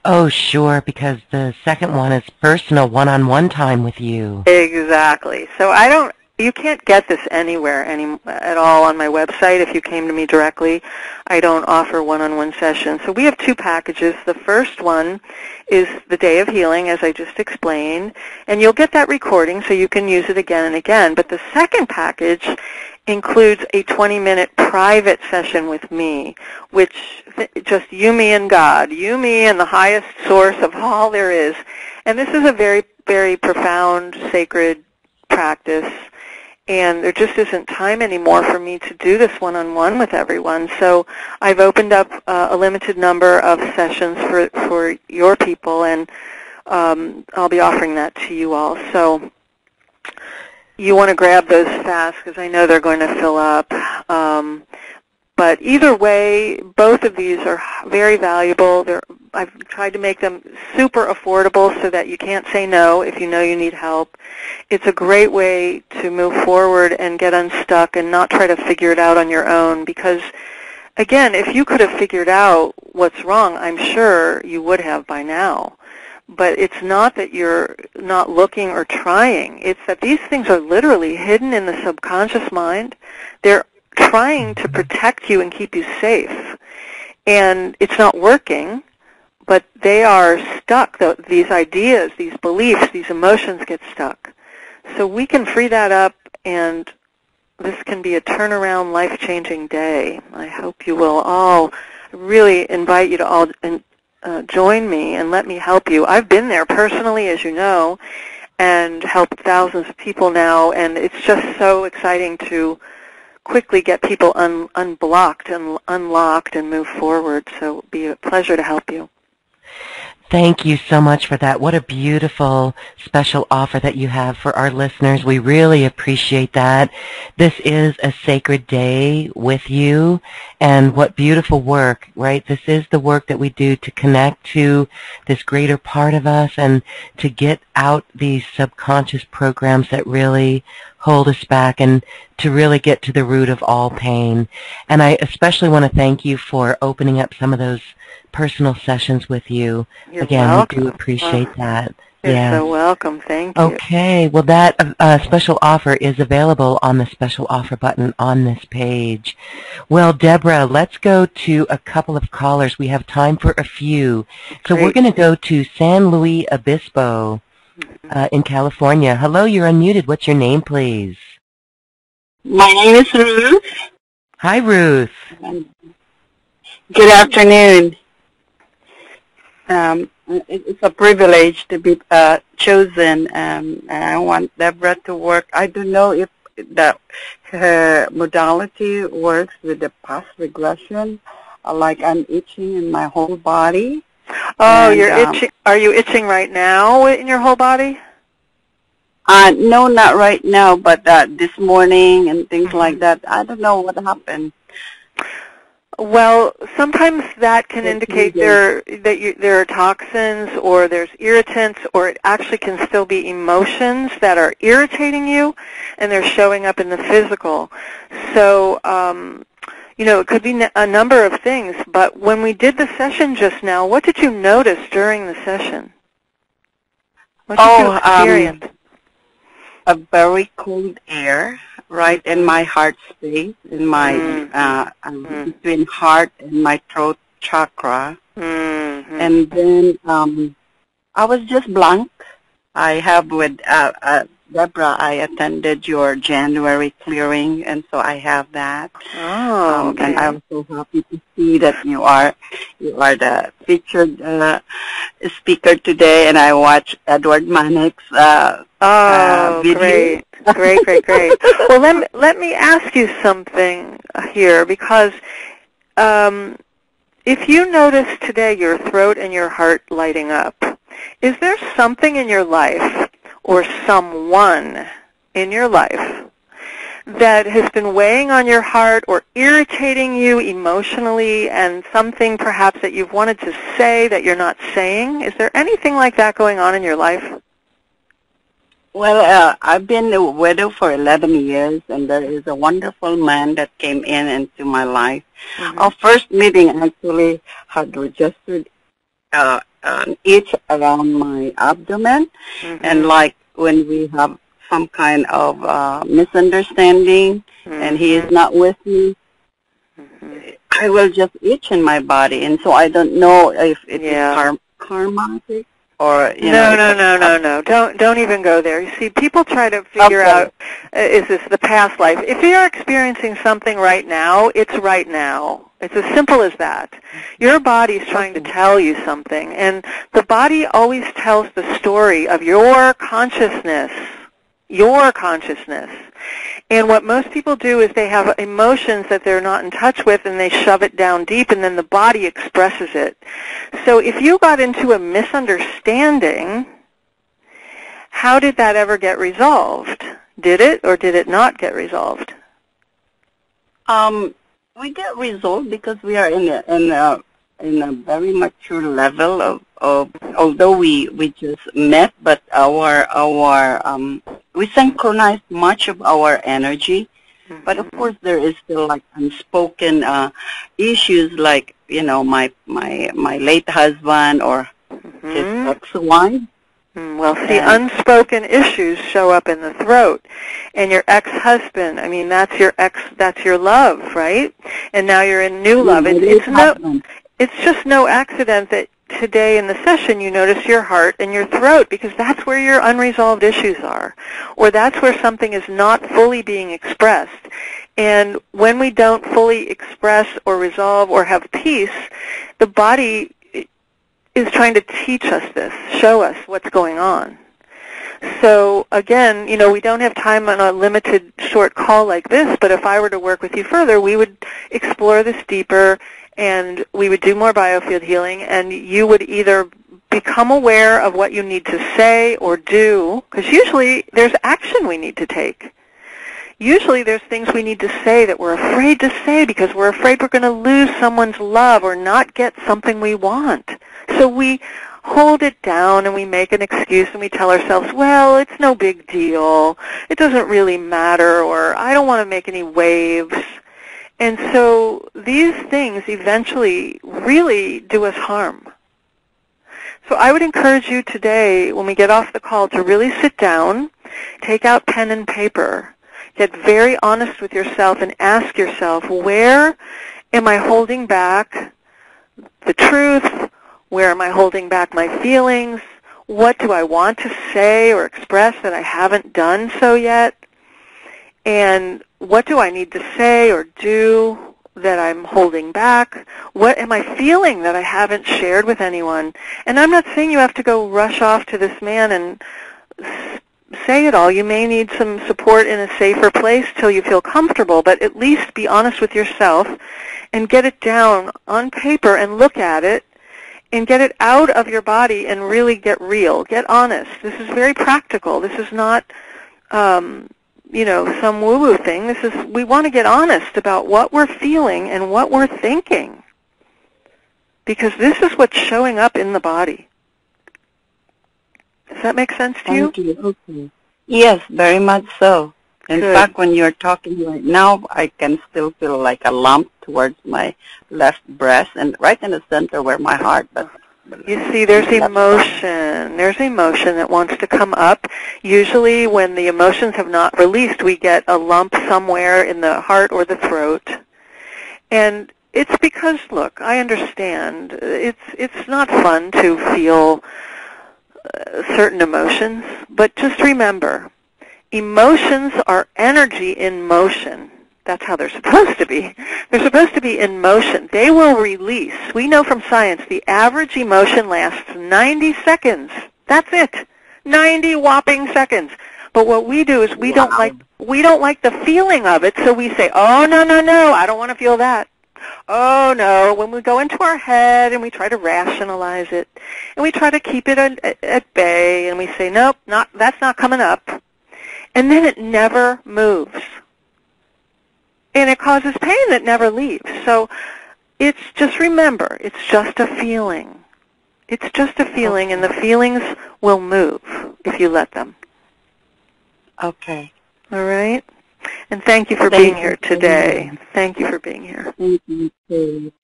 Oh, sure, because the second one is personal, one-on-one time with you. Exactly. So you can't get this anywhere at all on my website if you came to me directly. I don't offer one-on-one sessions. So we have 2 packages. The first one is the Day of Healing, as I just explained, and you'll get that recording so you can use it again and again. But the second package includes a 20-minute private session with me, which just you, me, and God, you, me, and the highest source of all there is. And this is a very, very profound, sacred practice. And there just isn't time anymore for me to do this one-on-one with everyone. So I've opened up a limited number of sessions for your people, and I'll be offering that to you all. So you want to grab those fast because I know they're going to fill up. But either way, both of these are very valuable. I've tried to make them super affordable so that you can't say no if you know you need help. It's a great way to move forward and get unstuck and not try to figure it out on your own, because, again, if you could have figured out what's wrong, I'm sure you would have by now. But it's not that you're not looking or trying. It's that these things are literally hidden in the subconscious mind. They're trying to protect you and keep you safe. And it's not working, but they are stuck. These ideas, these beliefs, these emotions get stuck. So we can free that up, and this can be a turnaround, life-changing day. I hope you will all really invite you to all join me and let me help you. I've been there personally, as you know, and helped thousands of people now, and it's just so exciting to quickly get people unblocked and unlocked and move forward. So it would be a pleasure to help you. Thank you so much for that. What a beautiful special offer that you have for our listeners. We really appreciate that. This is a sacred day with you, and what beautiful work, right? This is the work that we do to connect to this greater part of us and to get out these subconscious programs that really hold us back and to really get to the root of all pain. And I especially want to thank you for opening up some of those personal sessions with you. You're Again, welcome. we do appreciate that. You're so welcome. Thank you. Okay, well that special offer is available on the special offer button on this page. Well, Deborah, let's go to a couple of callers. We have time for a few. So Great. we're going to go to San Luis Obispo in California. Hello, you're unmuted. What's your name, please? My name is Ruth. Hi, Ruth. Good afternoon. It's a privilege to be chosen, and I want Deborah to work. I don't know if her modality works with the past regression, like I'm itching in my whole body. Oh, and, you're itching. Are you itching right now in your whole body? No, not right now, but this morning and things like that. I don't know what happened. Well, sometimes that can indicate there are toxins or there's irritants, or it actually can still be emotions that are irritating you, and they're showing up in the physical. So, it could be a number of things. But when we did the session just now, what did you notice during the session? What did you experience? A very cold air right in my heart space, in my between heart and my throat chakra. And then I was just blank. I have with Deborah, I attended your January clearing, and so I have that. Oh, okay. And I'm so happy to see that you are the featured speaker today, and I watched Edward Manick's video. Great. Well, let me ask you something here, because if you notice today your throat and your heart lighting up, is there something in your life or someone in your life that has been weighing on your heart or irritating you emotionally, and something perhaps that you've wanted to say that you're not saying? Is there anything like that going on in your life? Well, I've been a widow for 11 years, and there is a wonderful man that came into my life. Our first meeting actually had registered an itch around my abdomen, and like when we have some kind of misunderstanding and he is not with me, I will just itch in my body, and so I don't know if it is karmatic. Or, No. Don't even go there. You see, people try to figure out, is this the past life? If you're experiencing something right now, it's right now. It's as simple as that. Your body's trying to tell you something, and the body always tells the story of your consciousness. And what most people do is they have emotions that they're not in touch with, and they shove it down deep, and then the body expresses it. So if you got into a misunderstanding, how did that ever get resolved? Did it, or did it not get resolved? We get resolved because we are in a very mature level of although we just met, but we synchronized much of our energy, but of course there is still like unspoken issues, like my late husband or his ex-wife. Well, see, unspoken issues show up in the throat, and your ex-husband. I mean, that's your love, right? And now you're in new love. It's just no accident that today in the session you notice your heart and your throat, because that's where your unresolved issues are, or that's where something is not fully being expressed. And when we don't fully express or resolve or have peace, the body is trying to teach us this, show us what's going on. So again, we don't have time on a limited short call like this, but if I were to work with you further, we would explore this deeper, and we would do more biofield healing, and you would either become aware of what you need to say or do, because usually there's action we need to take. Usually there's things we need to say that we're afraid to say because we're afraid we're going to lose someone's love or not get something we want. So we hold it down and we make an excuse and we tell ourselves, well, it's no big deal. It doesn't really matter, or I don't want to make any waves. And so these things eventually really do us harm. So I would encourage you today, when we get off the call, to really sit down, take out pen and paper, get very honest with yourself and ask yourself, where am I holding back the truth? Where am I holding back my feelings? What do I want to say or express that I haven't done so yet? And what do I need to say or do that I'm holding back? What am I feeling that I haven't shared with anyone? And I'm not saying you have to go rush off to this man and say it all. You may need some support in a safer place till you feel comfortable, but at least be honest with yourself and get it down on paper and look at it and get it out of your body and really get real. Get honest. This is very practical. This is not, some woo-woo thing. We want to get honest about what we're feeling and what we're thinking, because this is what's showing up in the body. Does that make sense to you? Thank you. Okay. Yes, very much so. In fact, when you're talking right now, I can still feel like a lump towards my left breast and right in the center where my heart. But you see, there's emotion. There's emotion that wants to come up. Usually when the emotions have not released, we get a lump somewhere in the heart or the throat. And it's because, look, I understand. It's not fun to feel certain emotions, but just remember, emotions are energy in motion. That's how they're supposed to be. They're supposed to be in motion. They will release. We know from science the average emotion lasts 90 seconds. That's it. 90 whopping seconds. But what we do is we don't like the feeling of it, so we say, oh, no, I don't want to feel that. Oh, no, when we go into our head and we try to rationalize it and we try to keep it at bay and we say, nope, that's not coming up. And then it never moves. And it causes pain that never leaves. So it's just, remember, it's just a feeling. It's just a feeling, and the feelings will move if you let them. Okay. All right? And thank you for being here today. Thank you for being here.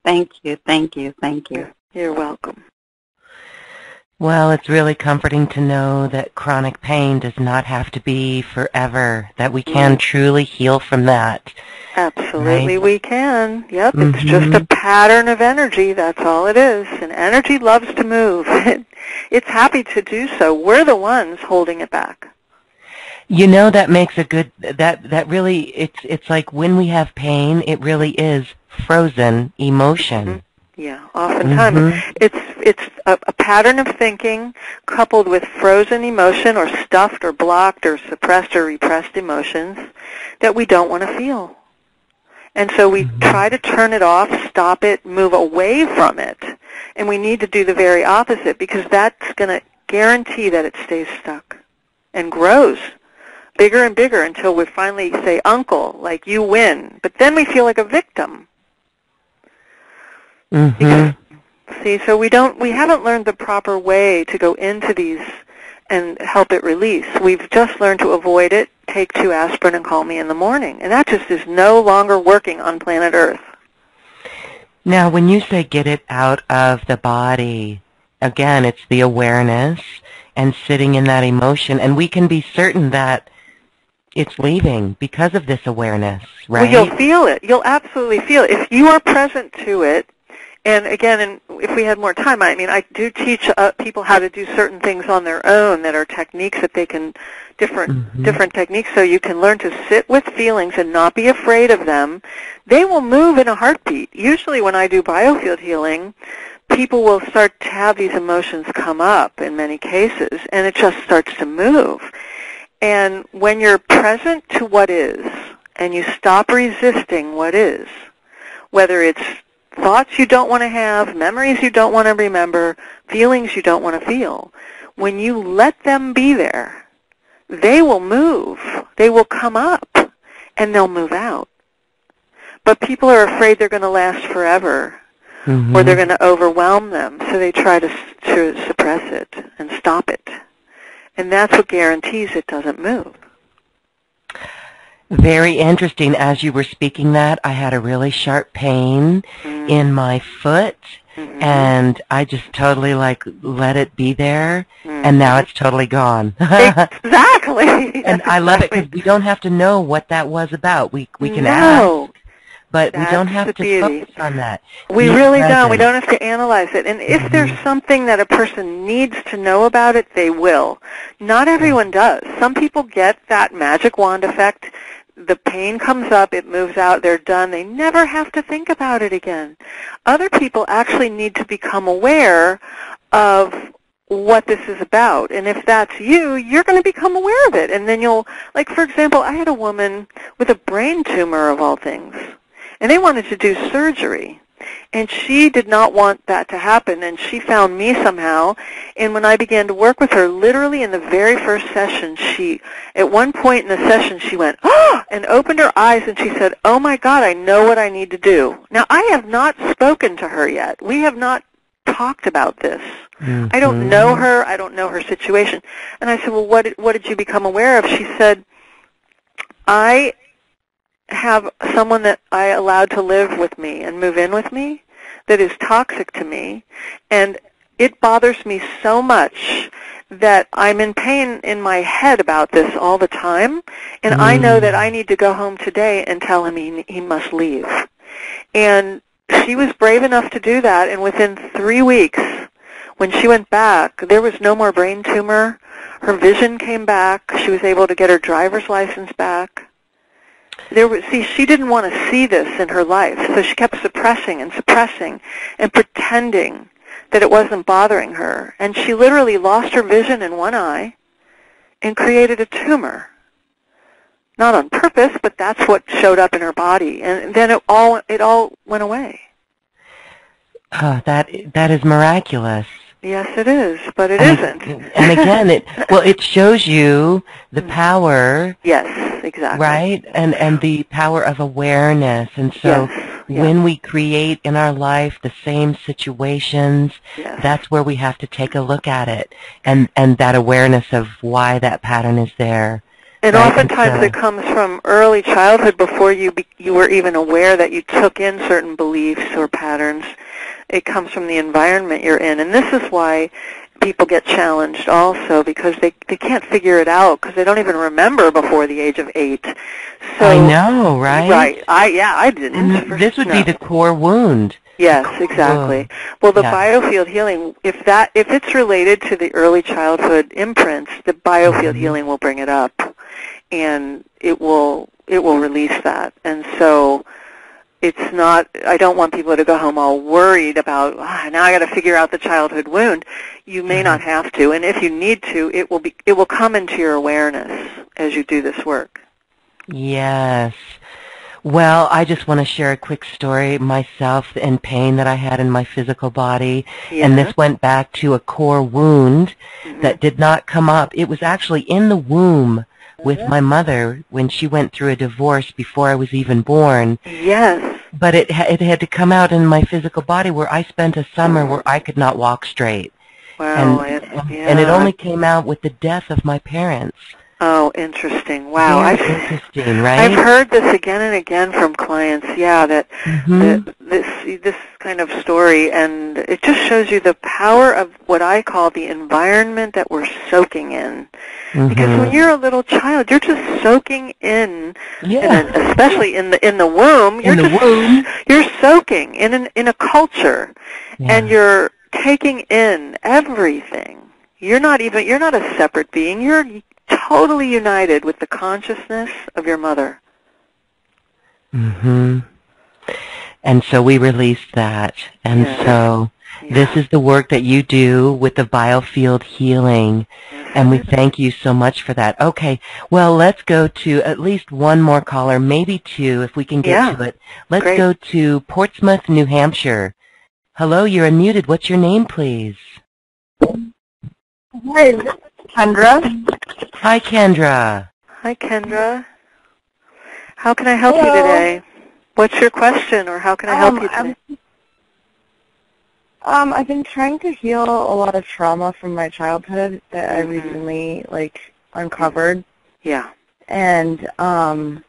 Thank you. Thank you. You're welcome. Well, it's really comforting to know that chronic pain does not have to be forever, that we can truly heal from that. Absolutely, right? We can. Yep, it's just a pattern of energy. That's all it is. And energy loves to move. It's happy to do so. We're the ones holding it back. You know, that makes a good, that really, it's like when we have pain, it really is frozen emotion. Yeah, oftentimes it's a pattern of thinking coupled with frozen emotion or stuffed or blocked or suppressed or repressed emotions that we don't want to feel. And so we try to turn it off, stop it, move away from it. And we need to do the very opposite, because that's going to guarantee that it stays stuck and grows bigger and bigger until we finally say, uncle, like you win. But then we feel like a victim. Because, see, so we haven't learned the proper way to go into these and help it release. We've just learned to avoid it, take 2 aspirin and call me in the morning. And that just is no longer working on planet Earth. Now, when you say get it out of the body, again, it's the awareness and sitting in that emotion. And we can be certain that it's leaving because of this awareness, right? Well, you'll feel it. You'll absolutely feel it. If you are present to it, and again, if we had more time, I mean, I do teach people how to do certain things on their own that are techniques that they can, different techniques, so you can learn to sit with feelings and not be afraid of them. They will move in a heartbeat. Usually when I do biofield healing, people will start to have these emotions come up in many cases, and it just starts to move. And when you're present to what is, and you stop resisting what is, whether it's thoughts you don't want to have, memories you don't want to remember, feelings you don't want to feel, when you let them be there, they will move. They will come up, and they'll move out. But people are afraid they're going to last forever, or they're going to overwhelm them, so they try to suppress it and stop it. And that's what guarantees it doesn't move. Very interesting. As you were speaking that, I had a really sharp pain in my foot, and I just totally let it be there, and now it's totally gone. Exactly. And I love it because we don't have to know what that was about. We can ask, but we don't have to focus on that. We really don't. We don't have to analyze it. And if there's something that a person needs to know about it, they will. Not everyone does. Some people get that magic wand effect. The pain comes up, it moves out, they're done. They never have to think about it again. Other people actually need to become aware of what this is about. And if that's you, you're going to become aware of it. And then you'll, like, for example, I had a woman with a brain tumor, of all things, and they wanted to do surgery. And she did not want that to happen, and she found me somehow. And when I began to work with her, literally in the very first session, at one point in the session, she went, "Oh!" and opened her eyes, and she said, "Oh my God, I know what I need to do." Now, I have not spoken to her yet. We have not talked about this. I don't know her. I don't know her situation. And I said, "Well, what did you become aware of?" She said, "I have someone that I allowed to live with me and move in with me that is toxic to me, and it bothers me so much that I'm in pain in my head about this all the time, and I know that I need to go home today and tell him he must leave." And she was brave enough to do that, and within 3 weeks, when she went back, there was no more brain tumor. Her vision came back. She was able to get her driver's license back. She didn't want to see this in her life, so she kept suppressing and pretending that it wasn't bothering her. And she literally lost her vision in one eye and created a tumor. Not on purpose, but that's what showed up in her body. And then it all went away. That is miraculous. Yes, it is, but it isn't. And again, it shows you the power. Yes, exactly. Right? And the power of awareness. And so when we create in our life the same situations, that's where we have to take a look at it and that awareness of why that pattern is there. And oftentimes it comes from early childhood before you were even aware that you took in certain beliefs or patterns. It comes from the environment you're in. And this is why people get challenged also, because they can't figure it out because they don't even remember before the age of 8. So, I know, right? Right. I didn't. And this would be the core wound. Yes, exactly. Well, the biofield healing, if it's related to the early childhood imprints, the biofield healing will bring it up, and it will release that. And so it's not, I don't want people to go home all worried about, now I got to figure out the childhood wound. You may not have to, and if you need to, it will come into your awareness as you do this work. Yes. Well, I just want to share a quick story myself and pain that I had in my physical body. And this went back to a core wound that did not come up. It was actually in the womb with my mother when she went through a divorce before I was even born. Yes. But it had to come out in my physical body where I spent a summer where I could not walk straight. Wow. And it only came out with the death of my parents. Oh, interesting. Wow. Interesting, right? I've heard this again and again from clients, that this kind of story, and it just shows you the power of what I call the environment that we're soaking in. Because when you're a little child, you're just soaking in, especially in the womb. You're soaking in a culture, and you're taking in everything. You're not a separate being. You're totally united with the consciousness of your mother. And so we released that. And so This is the work that you do with the Biofield healing, and we thank you so much for that. Okay, well, let's go to at least one more caller, maybe two, if we can get to it. Let's go to Portsmouth, New Hampshire. Hello, you're unmuted. What's your name, please? Hi, this is Kendra. Hi, Kendra. Hi, Kendra. How can I help you today? What's your question, or how can I help you today? I've been trying to heal a lot of trauma from my childhood that I recently, uncovered. Yeah. And I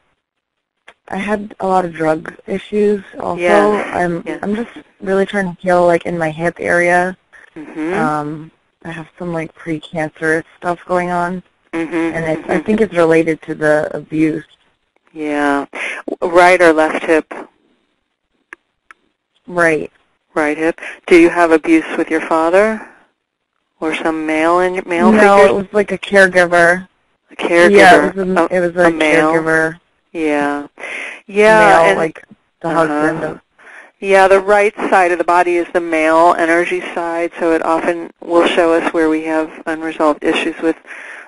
had a lot of drug issues also. I'm just really trying to heal, in my hip area. I have some, pre-cancerous stuff going on. And I think it's related to the abuse. Yeah. Right or left hip? Right. Right hip. Do you have abuse with your father? Or some male figure? No, it was like a caregiver. A caregiver? Yeah, it was a male caregiver. Yeah. Yeah. Male, the husband of. Yeah, the right side of the body is the male energy side, so it often will show us where we have unresolved issues with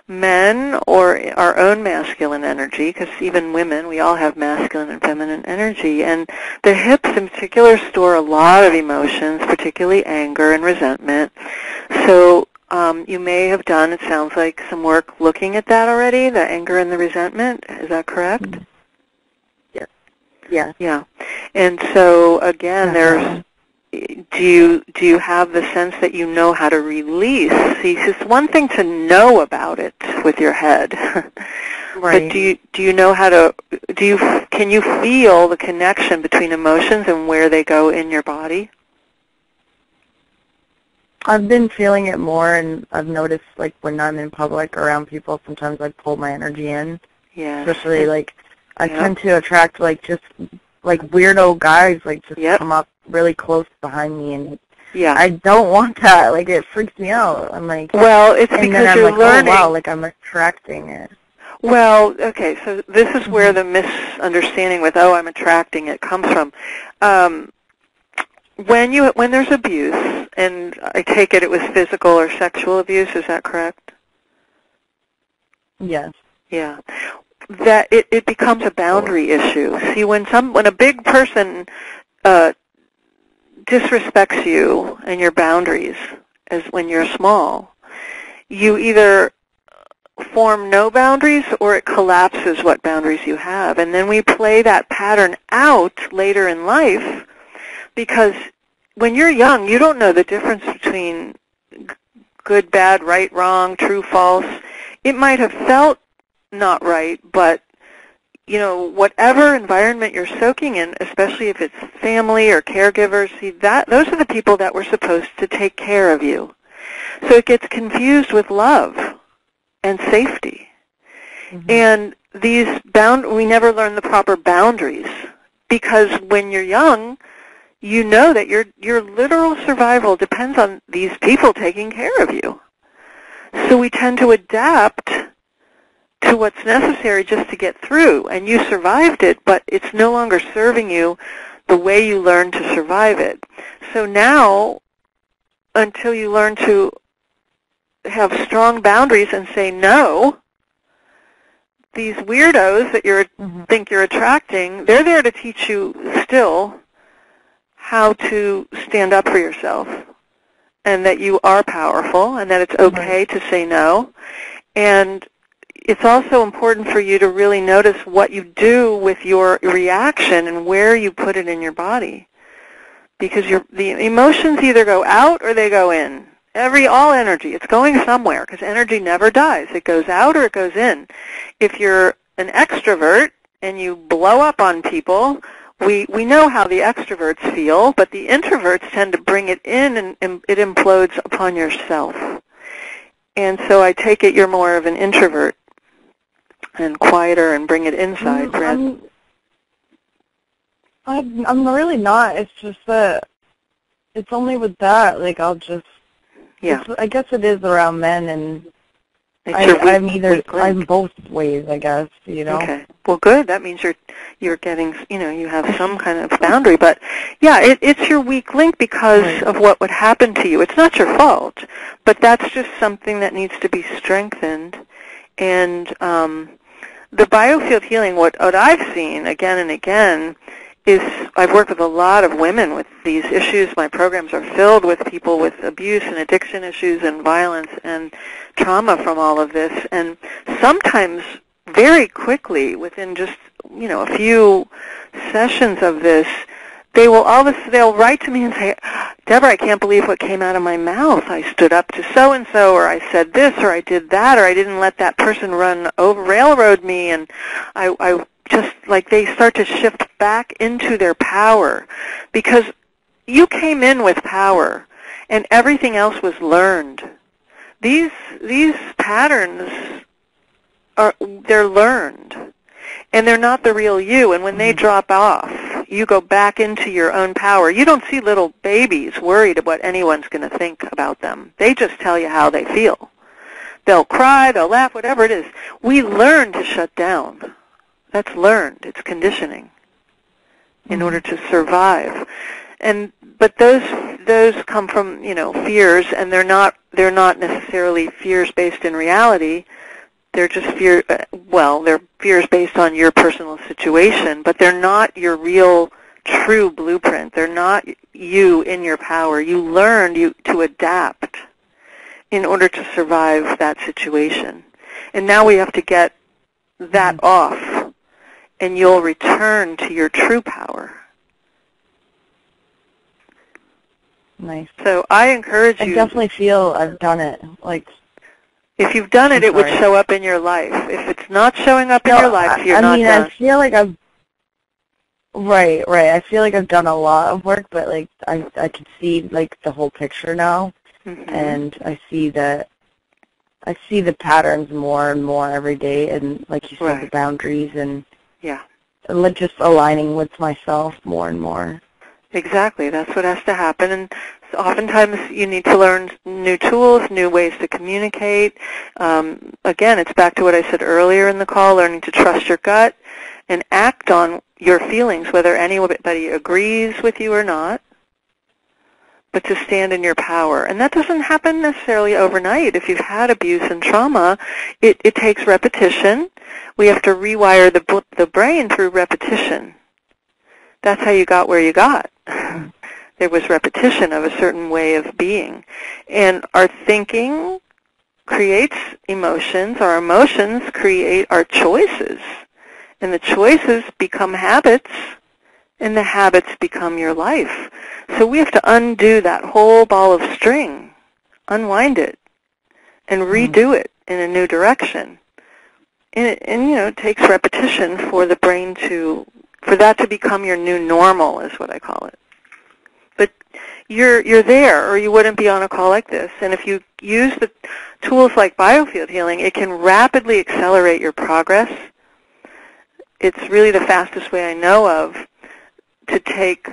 men or our own masculine energy, because even women, we all have masculine and feminine energy. And the hips in particular store a lot of emotions, particularly anger and resentment. So you may have done, it sounds like, some work looking at that already, the anger and the resentment. Is that correct? Yes. Yeah. Yeah. And so, again, do you have the sense that you know how to release? See, it's one thing to know about it with your head, right. But do you know how to? Can you feel the connection between emotions and where they go in your body? I've been feeling it more, and I've noticed when I'm in public around people, sometimes I pull my energy in. Yeah. Especially I tend to attract just weirdo guys come up really close behind me, and I don't want that. It freaks me out. I'm well, it's because you're learning. Oh, wow, I'm attracting it. Well, okay, so this is where the misunderstanding with I'm attracting it comes from. When there's abuse, and I take it was physical or sexual abuse, is that correct? Yes. Yeah. That it becomes a boundary issue. See, when a big person disrespects you and your boundaries, as when you're small, you either form no boundaries or it collapses what boundaries you have. And then we play that pattern out later in life, because when you're young, you don't know the difference between good, bad, right, wrong, true, false. It might have felt not right, but whatever environment you're soaking in, especially if it's family or caregivers, see, those are the people that were supposed to take care of you. So it gets confused with love and safety. And we never learn the proper boundaries, because when you're young, you know that your literal survival depends on these people taking care of you. So we tend to adapt to what's necessary just to get through, and you survived it, but it's no longer serving you the way you learned to survive it. So now, until you learn to have strong boundaries and say no, these weirdos that you think you're attracting, they're there to teach you still how to stand up for yourself, and that you are powerful, and that it's okay to say no. And it's also important for you to really notice what you do with your reaction and where you put it in your body, because the emotions either go out or they go in. All energy, it's going somewhere, because energy never dies. It goes out or it goes in. If you're an extrovert and you blow up on people, we know how the extroverts feel, but the introverts tend to bring it in, and it implodes upon yourself. And so I take it you're more of an introvert and quieter and bring it inside. I'm really not. It's just that it's only with that. I'll just. Yeah. I guess it is around men, and I'm both ways, I guess. Okay. Well, good. That means you're getting, you have some kind of boundary. But, yeah, it's your weak link because of what would happen to you. It's not your fault, but that's just something that needs to be strengthened. And the biofield healing, what I've seen again and again, is I've worked with a lot of women with these issues. My programs are filled with people with abuse and addiction issues and violence and trauma from all of this. And sometimes very quickly, within just, a few sessions of this, they'll write to me and say, Deborah, I can't believe what came out of my mouth. I stood up to so-and-so, or I said this, or I did that, or I didn't let that person railroad me, and I just, like, they start to shift back into their power, because you came in with power, and everything else was learned. These patterns they're learned, and they're not the real you, and when they drop off, you go back into your own power. You don't see little babies worried what anyone's going to think about them. They just tell you how they feel. They'll cry, they'll laugh, whatever it is. We learn to shut down. That's learned. It's conditioning in order to survive. But those come from, fears, and they're not necessarily fears based in reality. They're just they're fears based on your personal situation, but they're not your real, true blueprint. They're not you in your power. You learned to adapt in order to survive that situation. And now we have to get that off, and you'll return to your true power. Nice. So I encourage you. I definitely feel I've done it. If you've done it, it would show up in your life. If it's not showing up in your life, you're not done. I feel like I've... Right. I feel like I've done a lot of work, but, I can see, the whole picture now. Mm-hmm. And I see the patterns more and more every day, and, like you said, the boundaries, and just aligning with myself more and more. Exactly. That's what has to happen. And oftentimes you need to learn new tools, new ways to communicate. Again, it's back to what I said earlier in the call, learning to trust your gut and act on your feelings, whether anybody agrees with you or not, but to stand in your power. And that doesn't happen necessarily overnight. If you've had abuse and trauma, it takes repetition. We have to rewire the brain through repetition. That's how you got where you got. There was repetition of a certain way of being. And our thinking creates emotions. Our emotions create our choices. And the choices become habits, and the habits become your life. So we have to undo that whole ball of string, unwind it, and redo it in a new direction. And it takes repetition for the brain for that to become your new normal, is what I call it. But you're there, or you wouldn't be on a call like this. And if you use the tools like biofield healing, it can rapidly accelerate your progress. It's really the fastest way I know of to take,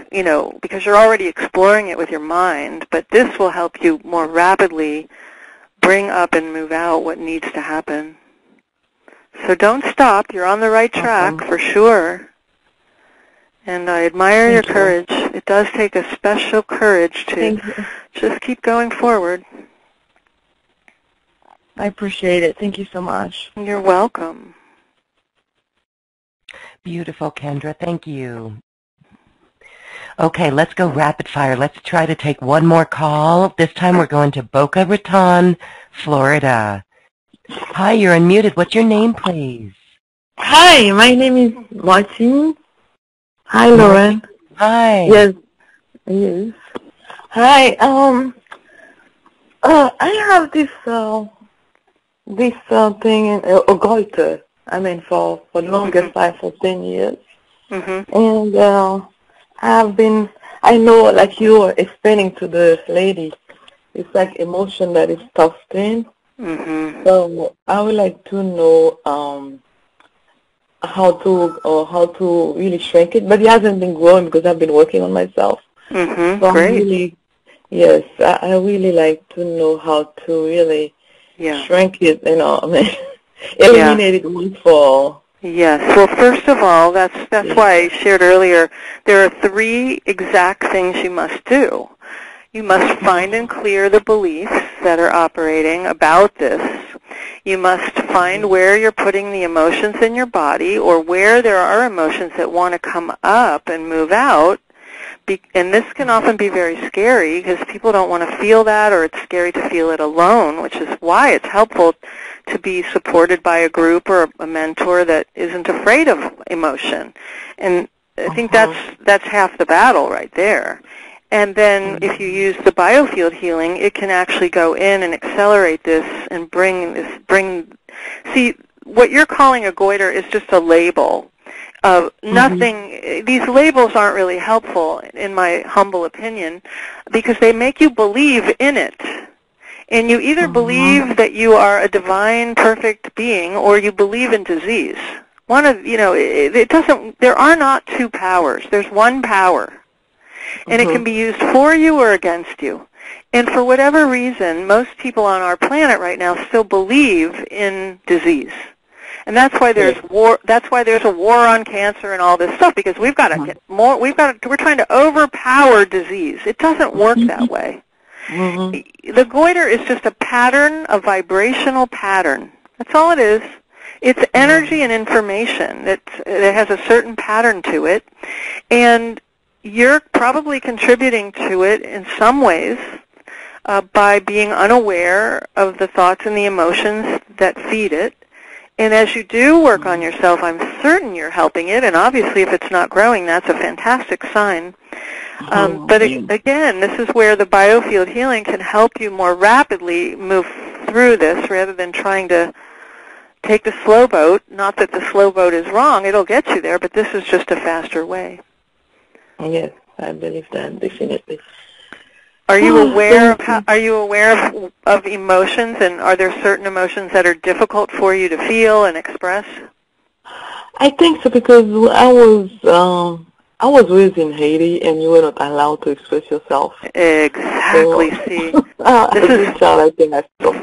because you're already exploring it with your mind, but this will help you more rapidly bring up and move out what needs to happen. So don't stop. You're on the right track for sure. And I admire your courage. It does take a special courage to just keep going forward. I appreciate it. Thank you so much. You're welcome. Beautiful, Kendra. Thank you. Okay, let's go rapid fire. Let's try to take one more call. This time we're going to Boca Raton, Florida. Hi, you're unmuted. What's your name, please? Hi, my name is Martin. Hi, Lauren. Hi. Yes. Hi. I have this thing in goiter. For the longest time, for 10 years. Mm-hmm. And I know, like you were explaining to the lady, it's like emotion that is tough in. Mm-hmm. So I would like to know how to really shrink it, but it hasn't been growing because I've been working on myself. Mm-hmm. So Great. I really like to know how to really shrink it, eliminate it once for all. Yes. Well, first of all, that's why I shared earlier, there are 3 exact things you must do. You must find and clear the beliefs that are operating about this. You must find where you're putting the emotions in your body, or where there are emotions that want to come up and move out. And this can often be very scary because people don't want to feel that, or it's scary to feel it alone, which is why it's helpful to be supported by a group or a mentor that isn't afraid of emotion. And I think that's half the battle right there. And then if you use the biofield healing, it can actually go in and accelerate this and see, what you're calling a goiter is just a label. Nothing. These labels aren't really helpful, in my humble opinion, because they make you believe in it. And you either believe that you are a divine, perfect being, or you believe in disease. It doesn't. There are not 2 powers. There's one power, and it can be used for you or against you. And for whatever reason, most people on our planet right now still believe in disease. And that's why there's war. That's why there's a war on cancer and all this stuff, because we've got to get more. We're trying to overpower disease. It doesn't work that way. The goiter is just a pattern, a vibrational pattern. That's all it is. It's energy and information that has a certain pattern to it, and you're probably contributing to it in some ways by being unaware of the thoughts and the emotions that feed it. And as you do work on yourself, I'm certain you're helping it, and obviously if it's not growing, that's a fantastic sign. But again, this is where the biofield healing can help you more rapidly move through this rather than trying to take the slow boat. Not that the slow boat is wrong, it'll get you there, but this is just a faster way. Yes, I believe that, definitely. Are you aware of emotions, and are there certain emotions that are difficult for you to feel and express? I think so, because I was raised in Haiti, and you were not allowed to express yourself. Exactly. So, see, this is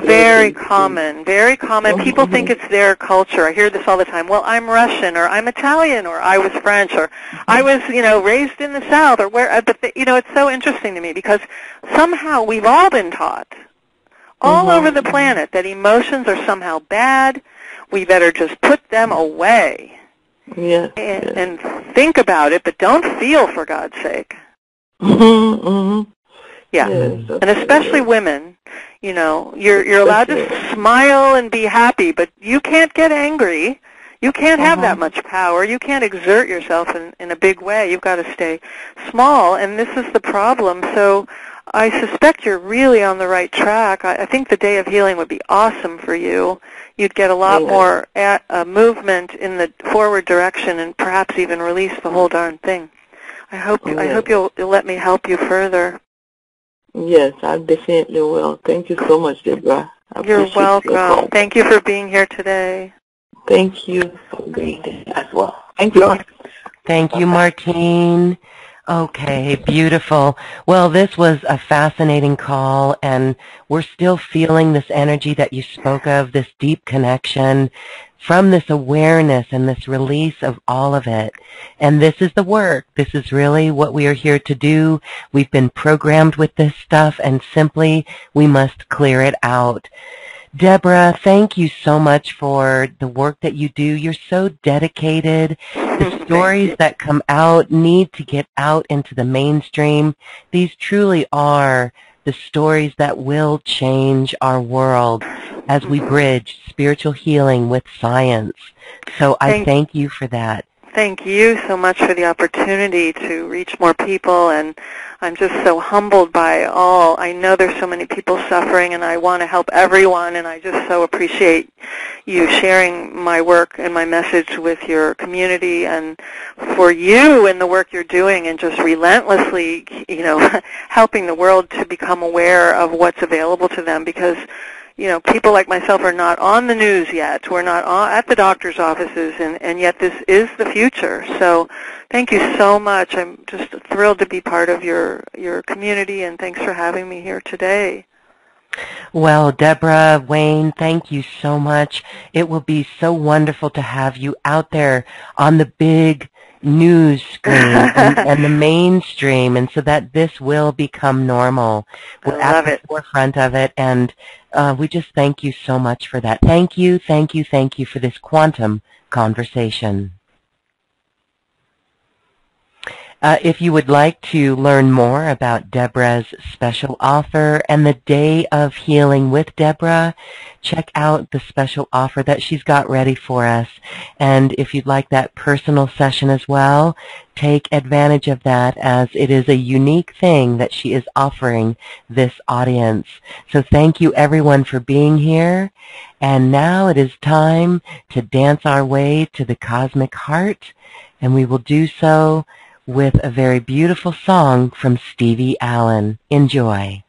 very common. Very common. People think it's their culture. I hear this all the time. Well, I'm Russian, or I'm Italian, or I was French, or I was, raised in the South, or where. But it's so interesting to me because somehow we've all been taught all over the planet that emotions are somehow bad. We better just put them away. Yes, and think about it, but don't feel, for God's sake. Yeah, yes, and especially women. You're allowed to smile and be happy, but you can't get angry. You can't have that much power. You can't exert yourself in a big way. You've got to stay small, and this is the problem. So I suspect you're really on the right track. I think the Day of Healing would be awesome for you. You'd get a lot more movement in the forward direction, and perhaps even release the whole darn thing. I hope you'll let me help you further. Yes, I definitely will. Thank you so much, Deborah. You're welcome. Thank you for being here today. Thank you for being there as well. Thank you. Thank you, Martine. Okay, beautiful. Well, this was a fascinating call, and we're still feeling this energy that you spoke of, this deep connection from this awareness and this release of all of it. And this is the work. This is really what we are here to do. We've been programmed with this stuff, and simply we must clear it out. Debora, thank you so much for the work that you do. You're so dedicated. The stories that come out need to get out into the mainstream. These truly are the stories that will change our world as we bridge spiritual healing with science. So I thank you for that. Thank you so much for the opportunity to reach more people, and I'm just so humbled by all. I know there's so many people suffering, and I want to help everyone, and I just so appreciate you sharing my work and my message with your community, and for you and the work you're doing, and just relentlessly, helping the world to become aware of what's available to them, because people like myself are not on the news yet. We're not at the doctor's offices, and yet this is the future. So thank you so much. I'm just thrilled to be part of your community, and thanks for having me here today. Well, Deborah, Wayne, thank you so much. It will be so wonderful to have you out there on the big news screen and the mainstream, and so that this will become normal. We're at the forefront of it, and we just thank you so much for that. Thank you, thank you, thank you for this quantum conversation. If you would like to learn more about Deborah's special offer and the Day of Healing with Deborah, check out the special offer that she's got ready for us. And if you'd like that personal session as well, take advantage of that, as it is a unique thing that she is offering this audience. So thank you everyone for being here. And now it is time to dance our way to the cosmic heart, and we will do so with a very beautiful song from Stevie Allen. Enjoy.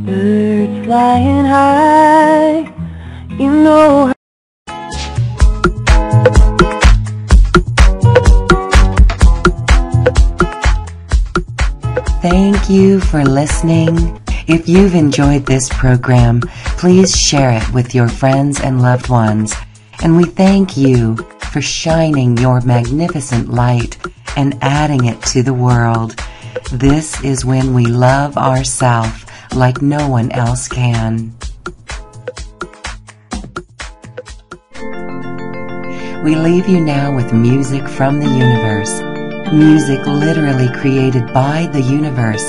Birds flying high, you know. Thank you for listening. If you've enjoyed this program, please share it with your friends and loved ones. And we thank you for shining your magnificent light and adding it to the world. This is when we love ourselves like no one else can. We leave you now with music from the universe. Music literally created by the universe,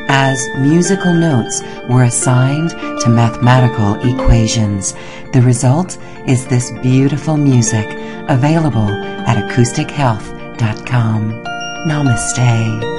as musical notes were assigned to mathematical equations. The result is this beautiful music, available at acoustichealth.com. Namaste.